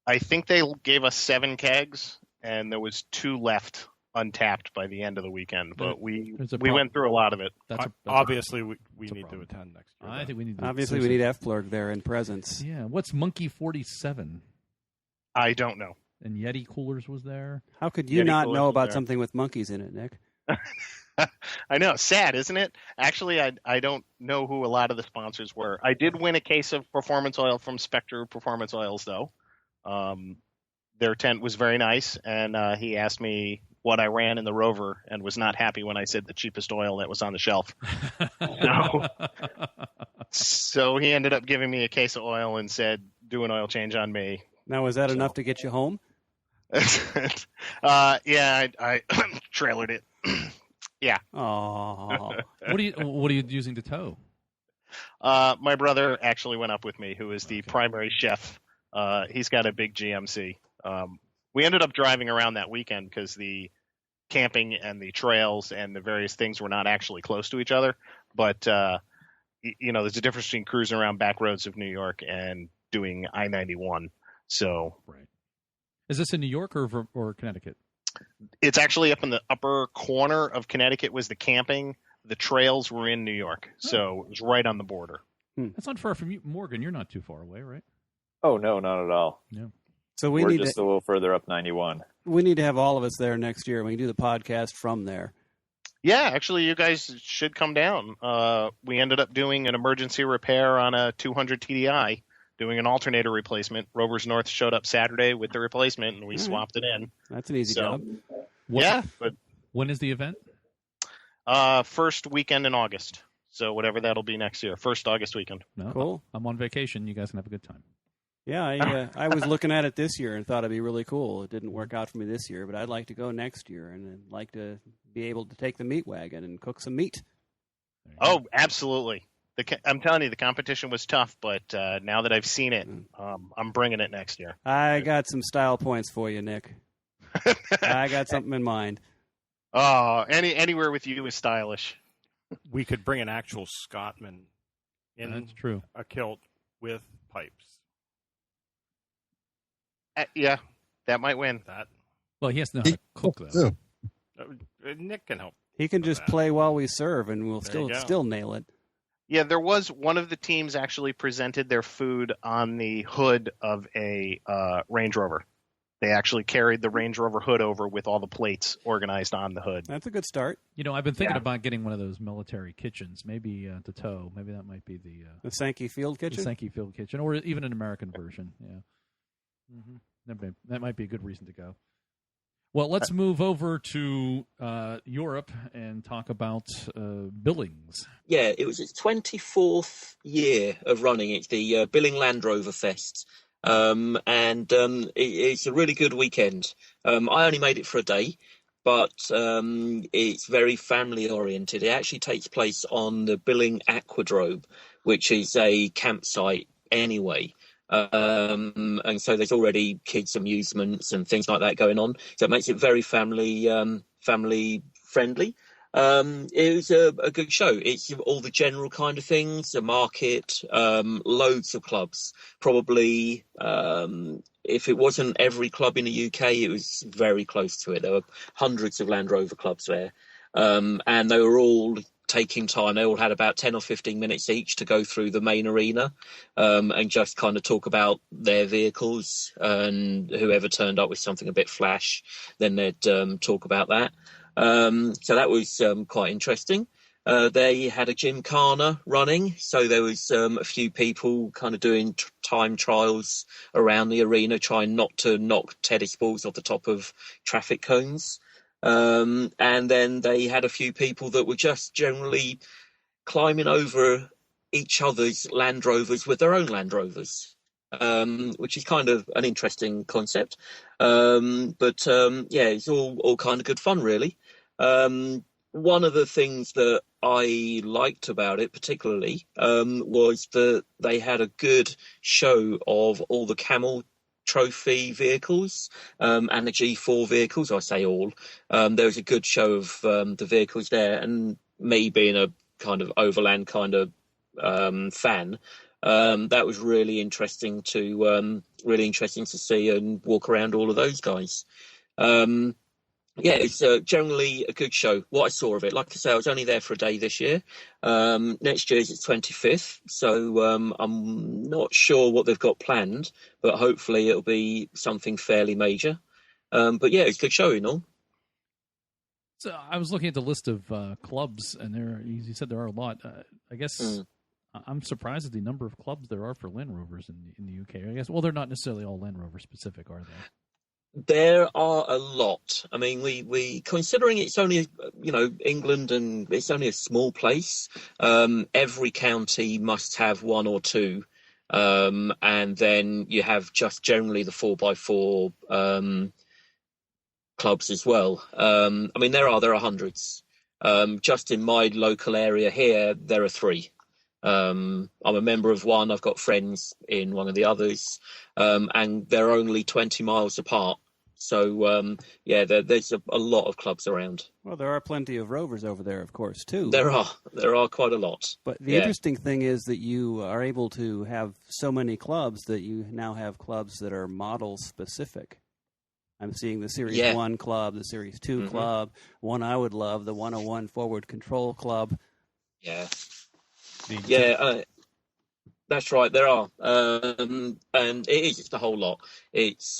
I think they gave us 7 kegs, and there was 2 left untapped by the end of the weekend. But we went through a lot of it. Obviously, we need to attend next year. I think we need. Obviously, we need F-Plurg there in presence. Yeah. What's Monkey 47? I don't know. And Yeti Coolers was there. How could you not know about something with monkeys in it, Nick? I know. Sad, isn't it? Actually, I don't know who a lot of the sponsors were. I did win a case of performance oil from Spectre Performance Oils, though. their tent was very nice, and he asked me what I ran in the Rover and was not happy when I said the cheapest oil that was on the shelf. So he ended up giving me a case of oil and said, do an oil change on me. Now, was that enough to get you home? Yeah, I trailered it. Yeah. Oh. What are you using to tow? My brother actually went up with me, who is the primary chef. He's got a big GMC. We ended up driving around that weekend because the camping and the trails and the various things were not actually close to each other. But, there's a difference between cruising around back roads of New York and doing I-91. So, right. Is this in New York or Connecticut? It's actually up in the upper corner of Connecticut was the camping. The trails were in New York. So it was right on the border. That's not far from you. Morgan, you're not too far away, right? Oh, no, not at all. Yeah. So we're just a little further up 91. We need to have all of us there next year. We can do the podcast from there. Yeah, actually, you guys should come down. We ended up doing an emergency repair on a 200 TDI, doing an alternator replacement. Rovers North showed up Saturday with the replacement, and we swapped it in. That's an easy job. But when is the event? First weekend in August. So whatever that'll be next year. First August weekend. No, cool. I'm on vacation. You guys can have a good time. Yeah, I was looking at it this year and thought it'd be really cool. It didn't work out for me this year, but I'd like to go next year and I'd like to be able to take the meat wagon and cook some meat. Oh, absolutely. I'm telling you, the competition was tough, but now that I've seen it, I'm bringing it next year. I got some style points for you, Nick. I got something in mind. Oh, anywhere with you is stylish. We could bring an actual Scotsman in That's true. A kilt with pipes. Yeah, that might win. Well, he has to know how to cook, though. Nick can help. He can just play while we serve, and we'll still nail it. Yeah, there was one of the teams actually presented their food on the hood of a Range Rover. They actually carried the Range Rover hood over with all the plates organized on the hood. That's a good start. I've been thinking about getting one of those military kitchens, maybe to tow. Maybe that might be the Sankey Field kitchen? The Sankey Field kitchen, or even an American version. Yeah. Mm-hmm. That might be a good reason to go. Well, let's move over to Europe and talk about Billings. Yeah, it was its 24th year of running. It's the Billing Land Rover Fest. It's a really good weekend. I only made it for a day, but it's very family oriented. It actually takes place on the Billing Aquadrome, which is a campsite anyway. And so there's already kids amusements and things like that going on. So it makes it very family friendly. It was a good show. It's all the general kind of things, a market, loads of clubs. Probably, if it wasn't every club in the UK, it was very close to it. There were hundreds of Land Rover clubs there. And they were all taking time. They all had about 10 or 15 minutes each to go through the main arena and just kind of talk about their vehicles. And whoever turned up with something a bit flash, then they'd talk about that. So that was quite interesting. They had a gymkhana running, so there was a few people kind of doing time trials around the arena, trying not to knock tennis balls off the top of traffic cones. And then they had a few people that were just generally climbing over each other's Land Rovers with their own Land Rovers. Which is kind of an interesting concept. It's all kind of good fun, really. One of the things that I liked about it particularly was that they had a good show of all the Camel Trophy vehicles and the G4 vehicles. I say all. There was a good show of the vehicles there, and me being a kind of Overland kind of fan, that was really interesting to see and walk around all of those guys. It's generally a good show. What I saw of it, like I say, I was only there for a day this year. Next year's its 25th, so I'm not sure what they've got planned, but hopefully it'll be something fairly major. It's a good show, all. So I was looking at the list of clubs, and you said there are a lot. I guess I'm surprised at the number of clubs there are for Land Rovers in the UK. I guess, well, they're not necessarily all Land Rover specific, are they? There are a lot. I mean, we considering it's only, England, and it's only a small place. Every county must have one or two, and then you have just generally the 4x4 clubs as well. I mean, there are hundreds. Just in my local area here, there are three. I'm a member of one. I've got friends in one of the others, and they're only 20 miles apart. So, there's a lot of clubs around. Well, there are plenty of Rovers over there, of course, too. There are quite a lot. But the interesting thing is that you are able to have so many clubs that you now have clubs that are model-specific. I'm seeing the Series 1 club, the Series 2 club, one I would love, the 101 Forward Control Club. Yeah. That's right, there are. And it is just a whole lot. It's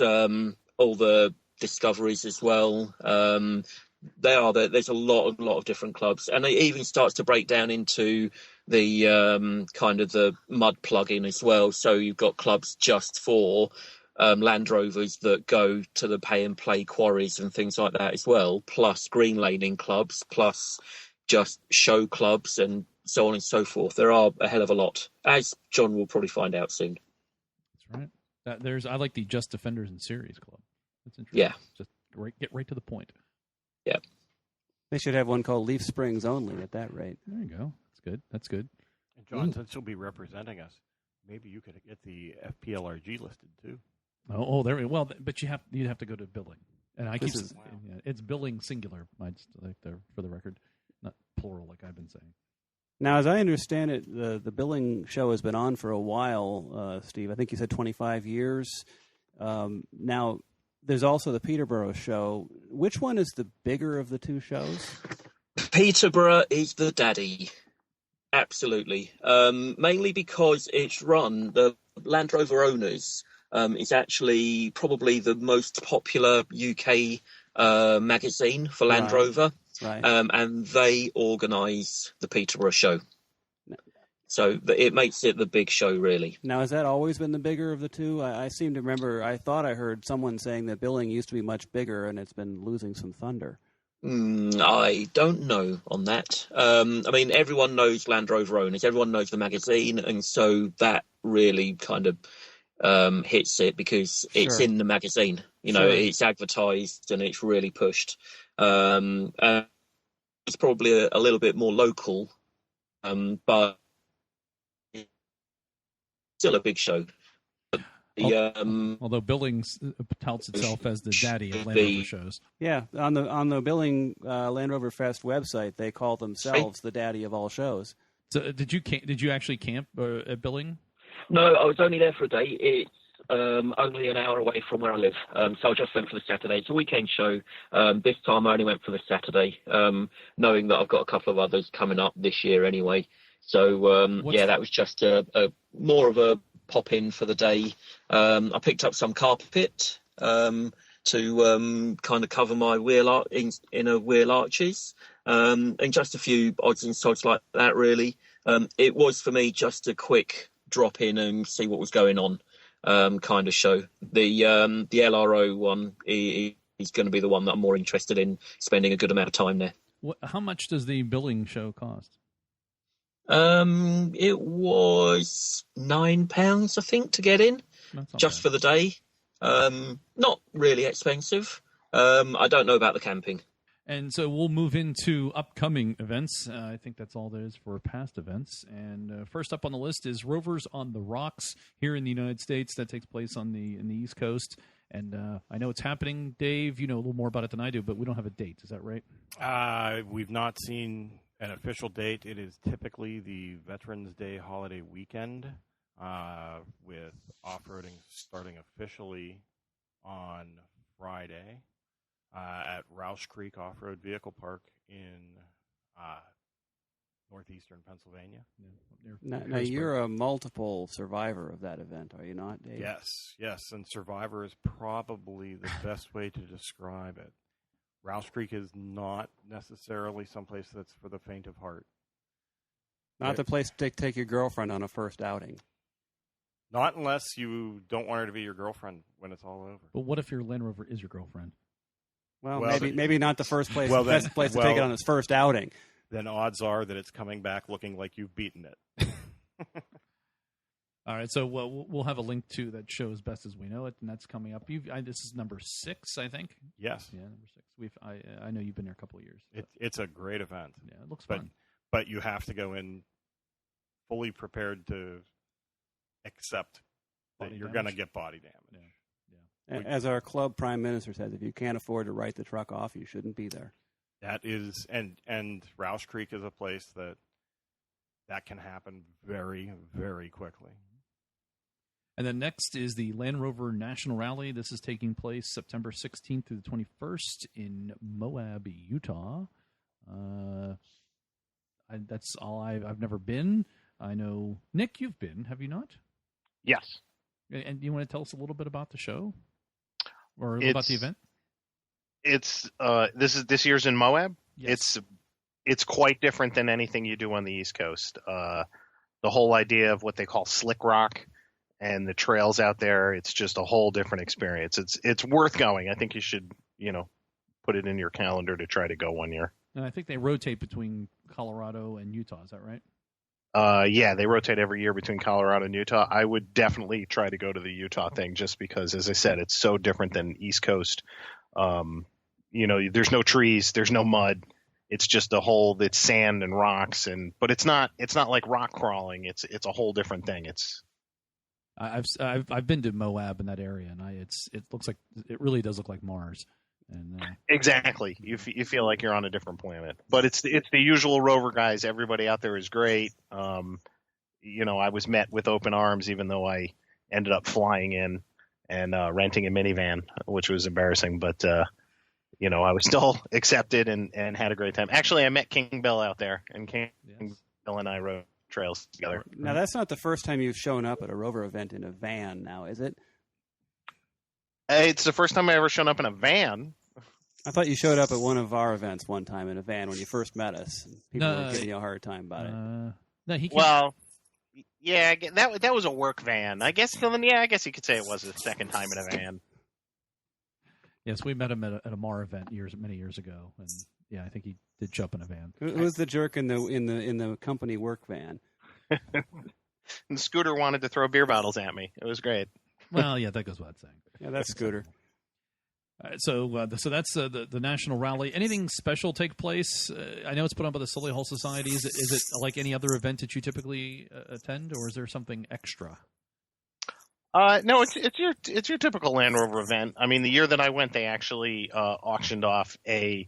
all the discoveries as well. There's a lot of different clubs. And it even starts to break down into the kind of the mud plug-in as well. So you've got clubs just for Land Rovers that go to the pay-and-play quarries and things like that as well, plus green laning clubs, plus just show clubs and so on and so forth. There are a hell of a lot, as John will probably find out soon. That's right. I like the Just Defenders and Series Club. That's interesting. Yeah. Just get right to the point. Yeah. They should have one called Leaf Springs only at that rate. There you go. That's good. And John, since you'll be representing us, maybe you could get the FPLRG listed too. Oh, there. Well, but you'd have to go to billing, and it's billing singular. I just like for the record, not plural like I've been saying. Now, as I understand it, the billing show has been on for a while, Steve. I think you said 25 years. Now, there's also the Peterborough show. Which one is the bigger of the two shows? Peterborough is the daddy. Absolutely. Mainly because it's run, the Land Rover owners, is actually probably the most popular UK magazine for Land Rover. Right. And they organise the Peterborough show. So it makes it the big show, really. Now, has that always been the bigger of the two? I seem to remember, I thought I heard someone saying that billing used to be much bigger and it's been losing some thunder. I don't know on that. I mean, everyone knows Land Rover owners, everyone knows the magazine, and so that really kind of hits it because it's in the magazine. It's advertised and it's really pushed. It's probably a little bit more local, but it's still a big show. Although Billings touts itself as the daddy of Land Rover shows. Yeah, on the Billing Land Rover Fest website, they call themselves the daddy of all shows. So did you actually camp at Billing? No, I was only there for a day. It's only an hour away from where I live, so I just went for the Saturday. It's a weekend show. This time I only went for the Saturday, knowing that I've got a couple of others coming up this year anyway. So that was just a more of a pop in for the day. I picked up some carpet to kind of cover my inner wheel arches, and just a few odds and sods like that. Really, it was for me just a quick drop in and see what was going on, kind of show. The LRO one is going to be the one that I'm more interested in spending a good amount of time there. How much does the Billing show cost? It was £9, I think, to get in, just for the day. Not really expensive. I don't know about the camping. And so we'll move into upcoming events. I think that's all there is for past events. And first up on the list is Rovers on the Rocks here in the United States. That takes place in the East Coast. And I know it's happening. Dave, you know a little more about it than I do, but we don't have a date. Is that right? We've not seen an official date. It is typically the Veterans Day holiday weekend, with off-roading starting officially on Friday at Roush Creek Off-Road Vehicle Park in northeastern Pennsylvania. Now you're a multiple survivor of that event, are you not, Dave? Yes, and survivor is probably the best way to describe it. Roush Creek is not necessarily someplace that's for the faint of heart. Not the place to take your girlfriend on a first outing. Not unless you don't want her to be your girlfriend when it's all over. But what if your Land Rover is your girlfriend? Well, maybe not the first place. Well, best place to take it on its first outing. Then odds are that it's coming back looking like you've beaten it. All right, so we'll have a link to that show As Best As We Know It, and that's coming up. This is number 6, I think. Yes. Yeah, number 6. I know you've been there a couple of years. It's a great event. Yeah, it looks fun. But you have to go in fully prepared to accept that you're going to get body damage. Yeah. As our club prime minister says, if you can't afford to write the truck off, you shouldn't be there. That is, and Roush Creek is a place that can happen very, very quickly. And then next is the Land Rover National Rally. This is taking place September 16th through the 21st in Moab, Utah. That's all I've never been. I know, Nick, you've been, have you not? Yes. And do you want to tell us a little bit about the show or about the event? It's this year's in Moab. Yes. It's quite different than anything you do on the East Coast. The whole idea of what they call slick rock and the trails out there, it's just a whole different experience. It's worth going. I think you should, put it in your calendar to try to go one year. And I think they rotate between Colorado and Utah. Is that right? Yeah, they rotate every year between Colorado and Utah. I would definitely try to go to the Utah thing just because, as I said, it's so different than East Coast. There's no trees, there's no mud. It's just it's sand and rocks, but it's not like rock crawling. It's a whole different thing. I've been to Moab in that area, and it looks like it really does look like Mars. And exactly, you feel like you're on a different planet. But it's the usual Rover guys. Everybody out there is great. I was met with open arms, even though I ended up flying in and renting a minivan, which was embarrassing. But I was still accepted and had a great time. Actually, I met King Bill out there, and King Bill and I rode trails together. Now, that's not the first time you've shown up at a Rover event in a van now, is it? It's the first time I ever shown up in a van. I thought you showed up at one of our events one time in a van when you first met us. People were giving you a hard time about it. No, he can't. Well, yeah, that was a work van. I guess I guess you could say it was the second time in a van. Yes, we met him at a MAR event many years ago, and yeah, I think he did jump in a van. Who's the jerk in the company work van? And Scooter wanted to throw beer bottles at me. It was great. Well, yeah, that goes without saying. Yeah, that's Scooter. So that's the national rally. Anything special take place? I know it's put on by the Sully Hall Society. Is it like any other event that you typically attend, or is there something extra? No, it's your typical Land Rover event. I mean, the year that I went, they actually auctioned off a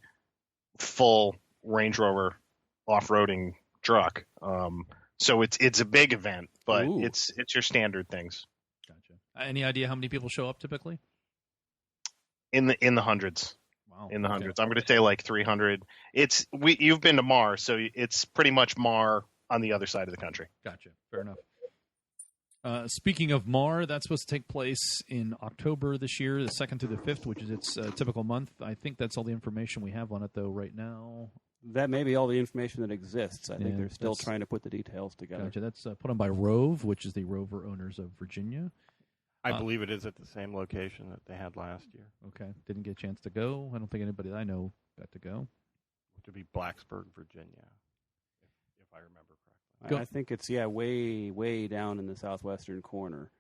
full Range Rover off-roading truck. So it's a big event, but it's your standard things. Gotcha. Any idea how many people show up typically? In the hundreds. Wow. In the hundreds. I'm going to say like 300. You've been to MAR, so it's pretty much MAR on the other side of the country. Gotcha. Fair enough. Speaking of MAR, that's supposed to take place in October this year, the 2nd to the 5th, which is its typical month. I think that's all the information we have on it, though, right now. That may be all the information that exists. I think they're still trying to put the details together. Gotcha. That's put on by Rove, which is the Rover owners of Virginia. I believe it is at the same location that they had last year. Okay. Didn't get a chance to go. I don't think anybody that I know got to go. Which would be Blacksburg, Virginia, if I remember correctly. I think it's, way, way down in the southwestern corner.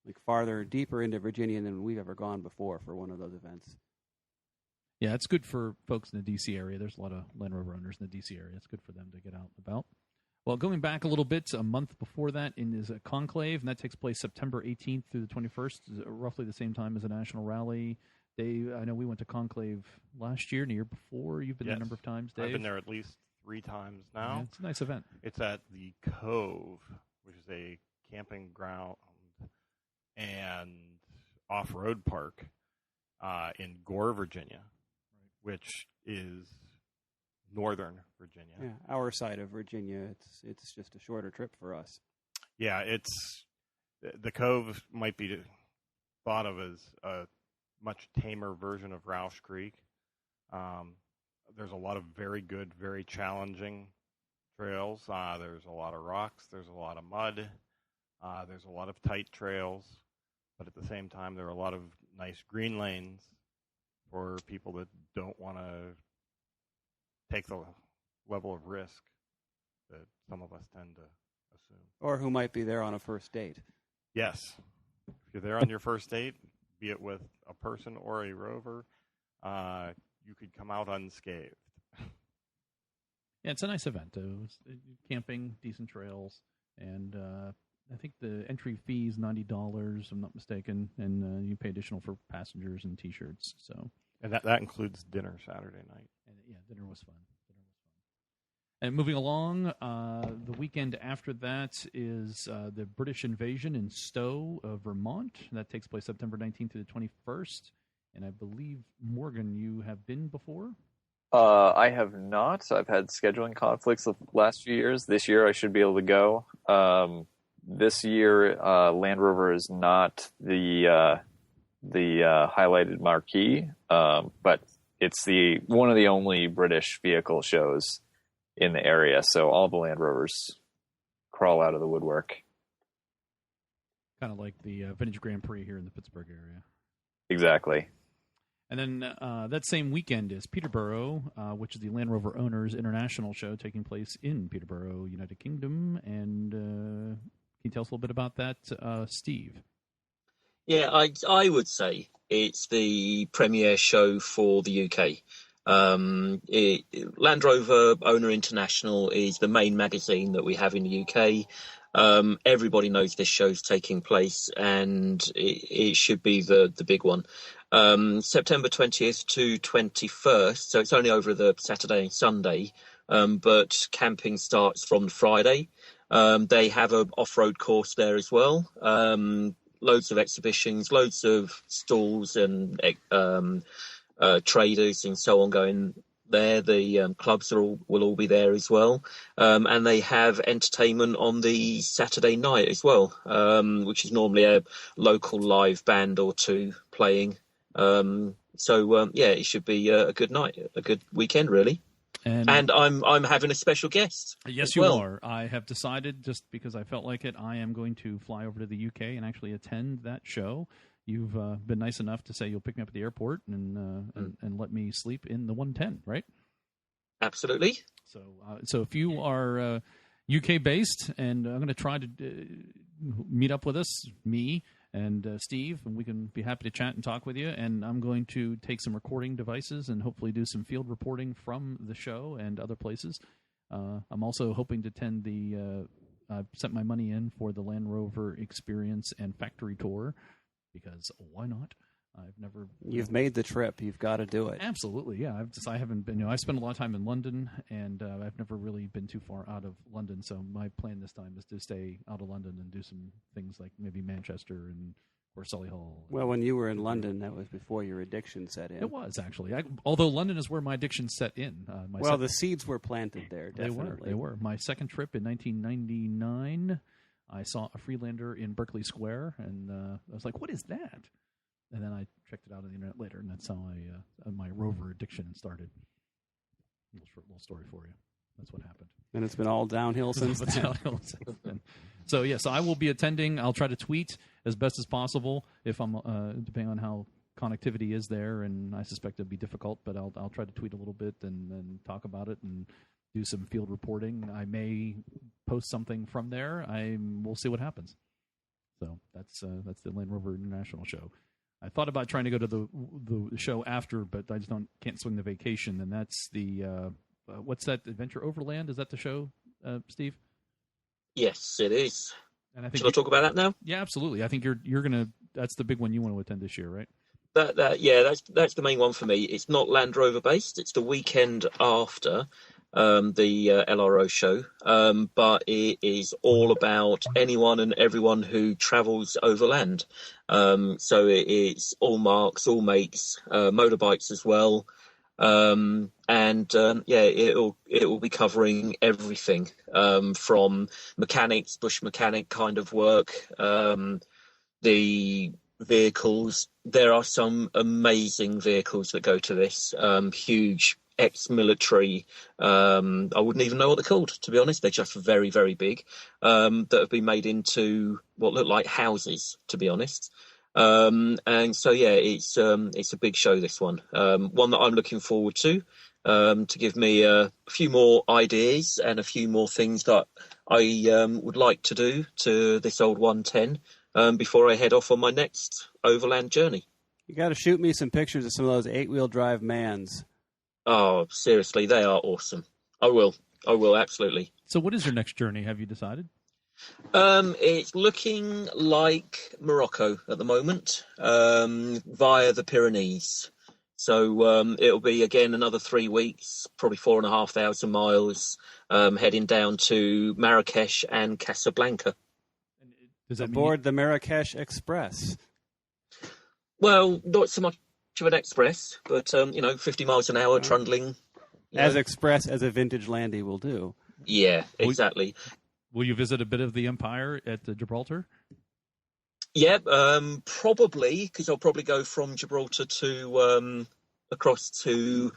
Like farther, deeper into Virginia than we've ever gone before for one of those events. Yeah, it's good for folks in the D.C. area. There's a lot of Land Rover owners in the D.C. area. It's good for them to get out and about. Well, going back a little bit, a month before that is a Conclave, and that takes place September 18th through the 21st, roughly the same time as a national rally. Dave, I know we went to Conclave last year and the year before. You've been there a number of times, Dave. I've been there at least 3 times now. Yeah, it's a nice event. It's at the Cove, which is a camping ground and off-road park in Gore, Virginia, which is northern Virginia. Yeah, our side of Virginia. It's just a shorter trip for us. Yeah, it's the Cove might be thought of as a much tamer version of Roush Creek. There's a lot of very good, very challenging trails. There's a lot of rocks. There's a lot of mud. There's a lot of tight trails, but at the same time, there are a lot of nice green lanes for people that don't want to take the level of risk that some of us tend to assume. Or who might be there on a first date. Yes. If you're there on your first date, be it with a person or a rover, you could come out unscathed. Yeah, it's a nice event. Camping, decent trails, and I think the entry fee is $90, I'm not mistaken, and you pay additional for passengers and T-shirts. So, and that includes dinner Saturday night. And yeah, dinner was fun. And moving along, the weekend after that is the British invasion in Stowe, Vermont. That takes place September 19th to the 21st. And I believe, Morgan, you have been before? I have not. I've had scheduling conflicts the last few years. This year I should be able to go. This year, Land Rover is not the highlighted marquee, but it's one of the only British vehicle shows in the area, so all the Land Rovers crawl out of the woodwork. Kind of like the Vintage Grand Prix here in the Pittsburgh area. Exactly. And then that same weekend is Peterborough, which is the Land Rover Owners International Show taking place in Peterborough, United Kingdom. And can you tell us a little bit about that, Steve? Yeah, I would say it's the premier show for the UK. Land Rover Owner International is the main magazine that we have in the UK. Everybody knows this show's taking place, and it should be the big one. September 20th to 21st, so it's only over the Saturday and Sunday, but camping starts from Friday. They have an off-road course there as well. Loads of exhibitions, loads of stalls and traders and so on going there. The clubs will all be there as well, and they have entertainment on the Saturday night as well, which is normally a local live band or two playing. It should be a good night, a good weekend, really. And I'm having a special guest. Yes, you are. I have decided, just because I felt like it, I am going to fly over to the UK and actually attend that show. You've been nice enough to say you'll pick me up at the airport and let me sleep in the 110, right? Absolutely. So if you are UK based, and I'm going to try to meet up with us, me and Steve, and we can be happy to chat and talk with you. And I'm going to take some recording devices and hopefully do some field reporting from the show and other places. I'm also hoping to attend I've sent my money in for the Land Rover Experience and Factory Tour, because why not? I've never. You've made the trip. You've got to do it. Absolutely, yeah. I haven't been. I spent a lot of time in London, and I've never really been too far out of London. So my plan this time is to stay out of London and do some things like maybe Manchester or Solihull. Well, when you were in London, that was before your addiction set in. It was actually. Although London is where my addiction set in. The seeds were planted there. Definitely, they were. My second trip in 1999. I saw a Freelander in Berkeley Square, and I was like, "What is that?" And then I checked it out on the internet later, and that's how my Rover addiction started. Little story for you. That's what happened. And it's been all downhill since then. So yes, I will be attending. I'll try to tweet as best as possible if I'm depending on how connectivity is there, and I suspect it'll be difficult, but I'll try to tweet a little bit and talk about it and do some field reporting. I may post something from there. We'll see what happens. So that's the Land Rover International show. I thought about trying to go to the show after, but I just can't swing the vacation. And that's the what's that? Adventure Overland? Is that the show, Steve? Yes, it is. And I think Shall I talk about that now? Yeah, absolutely. I think you're gonna. That's the big one you want to attend this year, right? That's the main one for me. It's not Land Rover based. It's the weekend after the LRO show, but it is all about anyone and everyone who travels overland. So it's all marks, all makes, motorbikes as well, it will be covering everything from mechanics, bush mechanic kind of work, the vehicles. There are some amazing vehicles that go to this, huge ex-military. I wouldn't even know what they're called, to be honest. They're just very, very big, that have been made into what look like houses, to be honest. And so, yeah, it's a big show, this one. One that I'm looking forward to give me a few more ideas and a few more things that I would like to do to this old 110 before I head off on my next overland journey. You got to shoot me some pictures of some of those 8-wheel drive Mans. Oh, seriously, they are awesome. I will, absolutely. So what is your next journey? Have you decided? It's looking like Morocco at the moment, via the Pyrenees. So it'll be, again, another 3 weeks, probably 4,500 miles, heading down to Marrakesh and Casablanca. Does that Aboard the Marrakesh Express. Well, not so much of an express, but, 50 miles an hour trundling. As express as a vintage Landy will do. Yeah, exactly. Will you visit a bit of the Empire at Gibraltar? Yeah, probably, because I'll probably go from Gibraltar to across to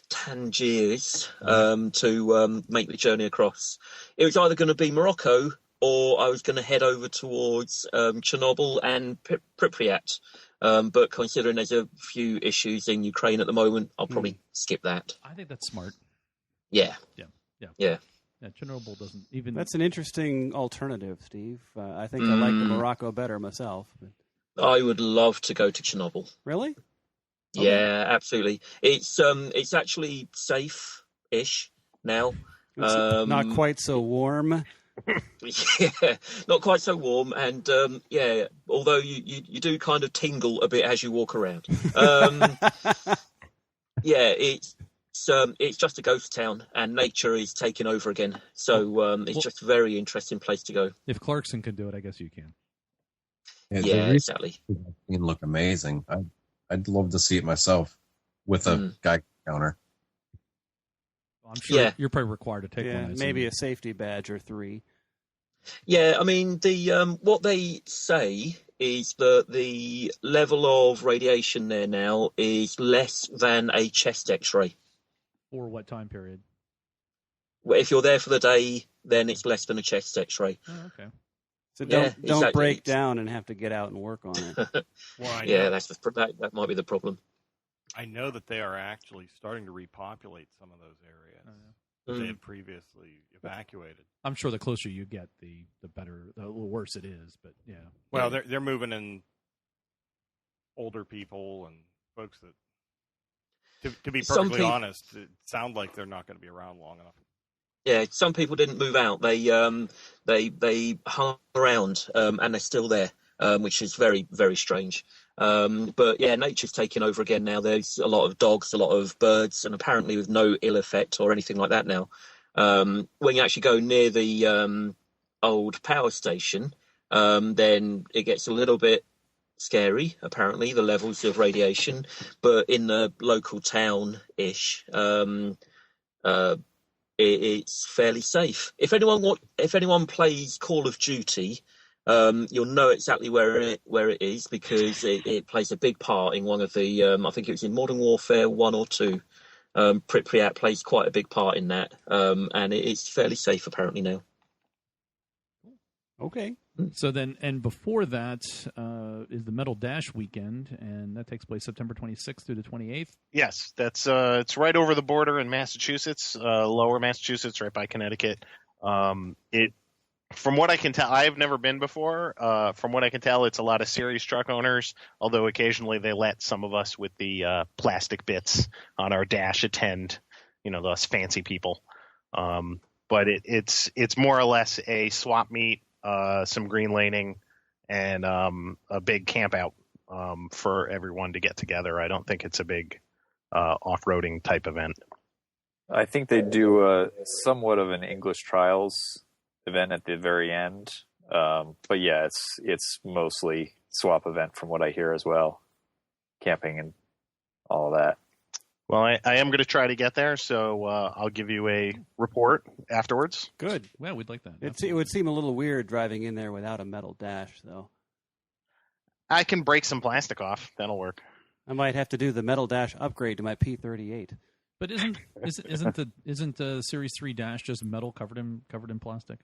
Tangiers to make the journey across. It was either going to be Morocco or I was going to head over towards Chernobyl and Pripyat. But considering there's a few issues in Ukraine at the moment, I'll probably skip that. I think that's smart. Yeah. Yeah, Chernobyl doesn't even... That's an interesting alternative, Steve. I think I like the Morocco better myself. But... I would love to go to Chernobyl. Really? Okay. Yeah, absolutely. It's actually safe-ish now. It's not quite so warm. Yeah, not quite so warm, and although you do kind of tingle a bit as you walk around. It's just a ghost town, and nature is taking over again. So it's just a very interesting place to go. If Clarkson can do it, I guess you can. Yeah, exactly. It look amazing. I'd love to see it myself with a Geiger counter. I'm sure you're probably required to take one. Maybe a safety badge or 3. Yeah, I mean, the what they say is that the level of radiation there now is less than a chest X-ray. For what time period? Well, if you're there for the day, then it's less than a chest X-ray. Oh, okay. So don't break down and have to get out and work on it. Well, that might be the problem. I know that they are actually starting to repopulate some of those areas that they had previously evacuated. I'm sure the closer you get, the better, the little worse it is. But yeah. Well, they're moving in older people and folks that, to be perfectly honest, it sounds like they're not going to be around long enough. Yeah, some people didn't move out. They hung around, and they're still there, which is very, very strange. But yeah, nature's taking over again now. There's a lot of dogs, a lot of birds, and apparently with no ill effect or anything like that now. When you actually go near the old power station, then it gets a little bit scary, apparently, the levels of radiation. But in the local town-ish, it's fairly safe. If anyone plays Call of Duty, you'll know exactly where it is, because it plays a big part in one of the I think it was in Modern Warfare 1 or 2. Pripyat plays quite a big part in that, and it's fairly safe apparently now. Okay. So then, and before that is the Metal Dash weekend, and that takes place September 26th through the 28th. Yes, that's it's right over the border in Massachusetts, lower Massachusetts, right by Connecticut. From what I can tell, I've never been before. From what I can tell, it's a lot of serious truck owners, although occasionally they let some of us with the plastic bits on our dash attend, those fancy people. But it's more or less a swap meet, some green laning, and a big camp out for everyone to get together. I don't think it's a big off-roading type event. I think they do somewhat of an English trials event at the very end, but yeah, it's mostly swap event from what I hear as well, camping and all of that. Well, I am going to try to get there, so I'll give you a report afterwards. Good. Well, we'd like that. It would seem a little weird driving in there without a metal dash, though. I can break some plastic off. That'll work. I might have to do the metal dash upgrade to my P38. But isn't the Series 3 dash just metal covered in plastic?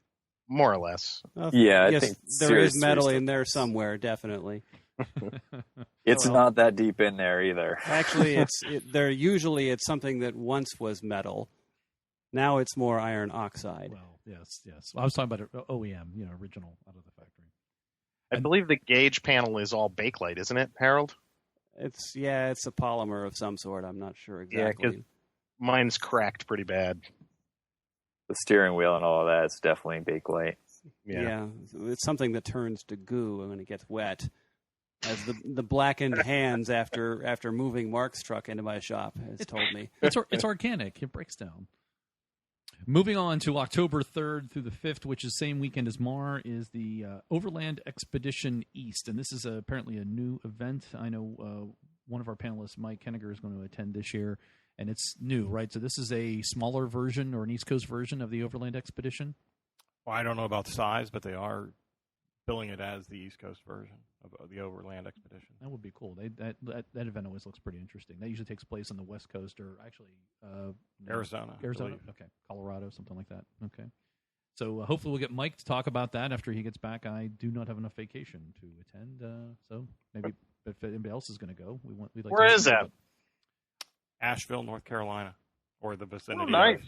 More or less. Yeah, I yes, think there Series is metal 3 in there somewhere, definitely. It's not that deep in there either. Actually, usually it's something that once was metal. Now it's more iron oxide. Well, yes. I was talking about OEM, original out of the factory. I believe the gauge panel is all Bakelite, isn't it, Harold? It's a polymer of some sort. I'm not sure exactly. Yeah, because mine's cracked pretty bad. The steering wheel and all of that is definitely Bakelite. Yeah, it's something that turns to goo when it gets wet. As the blackened hands after moving Mark's truck into my shop has told me. It's organic. It breaks down. Moving on to October 3rd through the 5th, which is same weekend as MAR, is the Overland Expedition East. And this is apparently a new event. I know one of our panelists, Mike Henniger, is going to attend this year. And it's new, right? So this is a smaller version or an East Coast version of the Overland Expedition? Well, I don't know about size, but they are billing it as the East Coast version of the Overland Expedition. That would be cool. That event always looks pretty interesting. That usually takes place on the West Coast, or actually Arizona. Okay, Colorado, something like that. Okay, so hopefully we'll get Mike to talk about that after he gets back. I do not have enough vacation to attend, so maybe if anybody else is going to go, we'd like. Where is that? Asheville, North Carolina, or the vicinity. Oh, nice.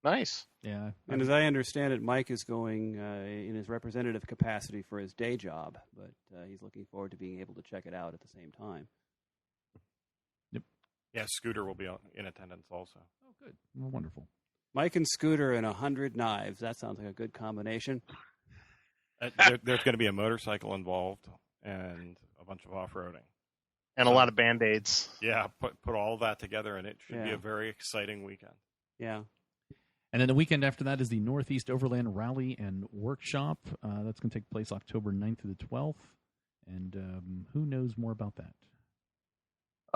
Nice. Yeah. And as I understand it, Mike is going in his representative capacity for his day job, but he's looking forward to being able to check it out at the same time. Yep. Yeah, Scooter will be in attendance also. Oh, good. Well, wonderful. Mike and Scooter and 100 knives. That sounds like a good combination. There's going to be a motorcycle involved and a bunch of off-roading. And a lot of Band-Aids. Yeah, put all of that together, and it should be a very exciting weekend. Yeah. And then the weekend after that is the Northeast Overland Rally and Workshop. That's going to take place October 9th through the 12th. And who knows more about that?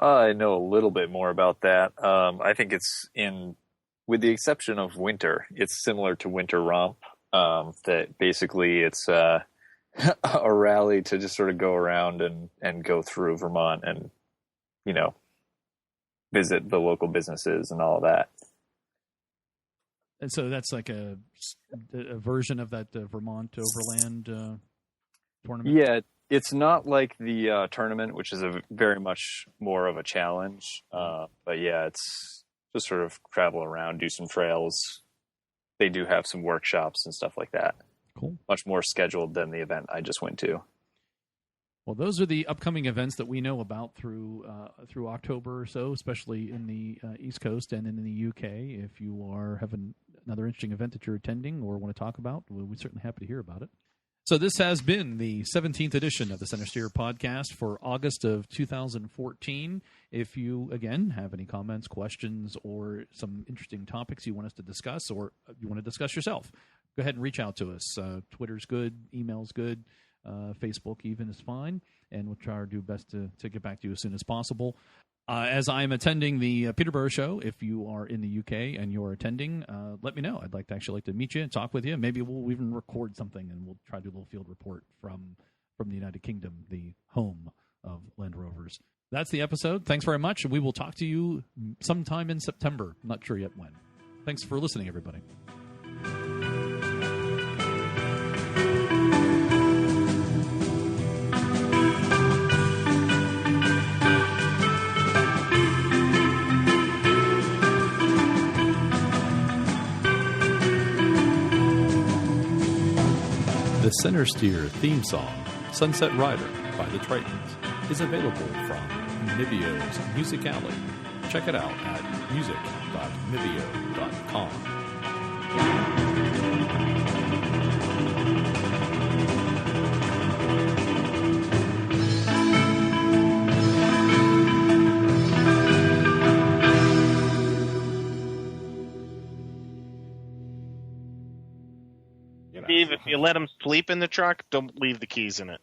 I know a little bit more about that. I think it's with the exception of winter, it's similar to Winter Romp. That basically it's a rally to just sort of go around and go through Vermont and, visit the local businesses and all of that. And so that's like a version of that Vermont Overland tournament? Yeah, it's not like the tournament, which is very much more of a challenge. But yeah, it's just sort of travel around, do some trails. They do have some workshops and stuff like that. Cool. Much more scheduled than the event I just went to. Well, those are the upcoming events that we know about through October or so, especially in the East Coast and in the UK. If you are having another interesting event that you're attending or want to talk about, we're certainly happy to hear about it. So this has been the 17th edition of the Centresteer podcast for August of 2014. If you, again, have any comments, questions, or some interesting topics you want us to discuss, or you want to discuss yourself, go ahead and reach out to us. Twitter's good, email's good. Facebook even is fine, and we'll try to do best to get back to you as soon as possible. As I'm attending the Peterborough show, if you are in the UK and you're attending, let me know. I'd like to meet you and talk with you. Maybe we'll even record something, and we'll try to do a little field report from the United Kingdom, the home of Land Rovers. That's the episode. Thanks very much, and we will talk to you sometime in September. I'm not sure yet when. Thanks for listening, everybody. The Centresteer theme song, Sunset Rider by the Tritons, is available from Nibio's Music Alley. Check it out at music.nibio.com. Steve, if you let him sleep in the truck, don't leave the keys in it.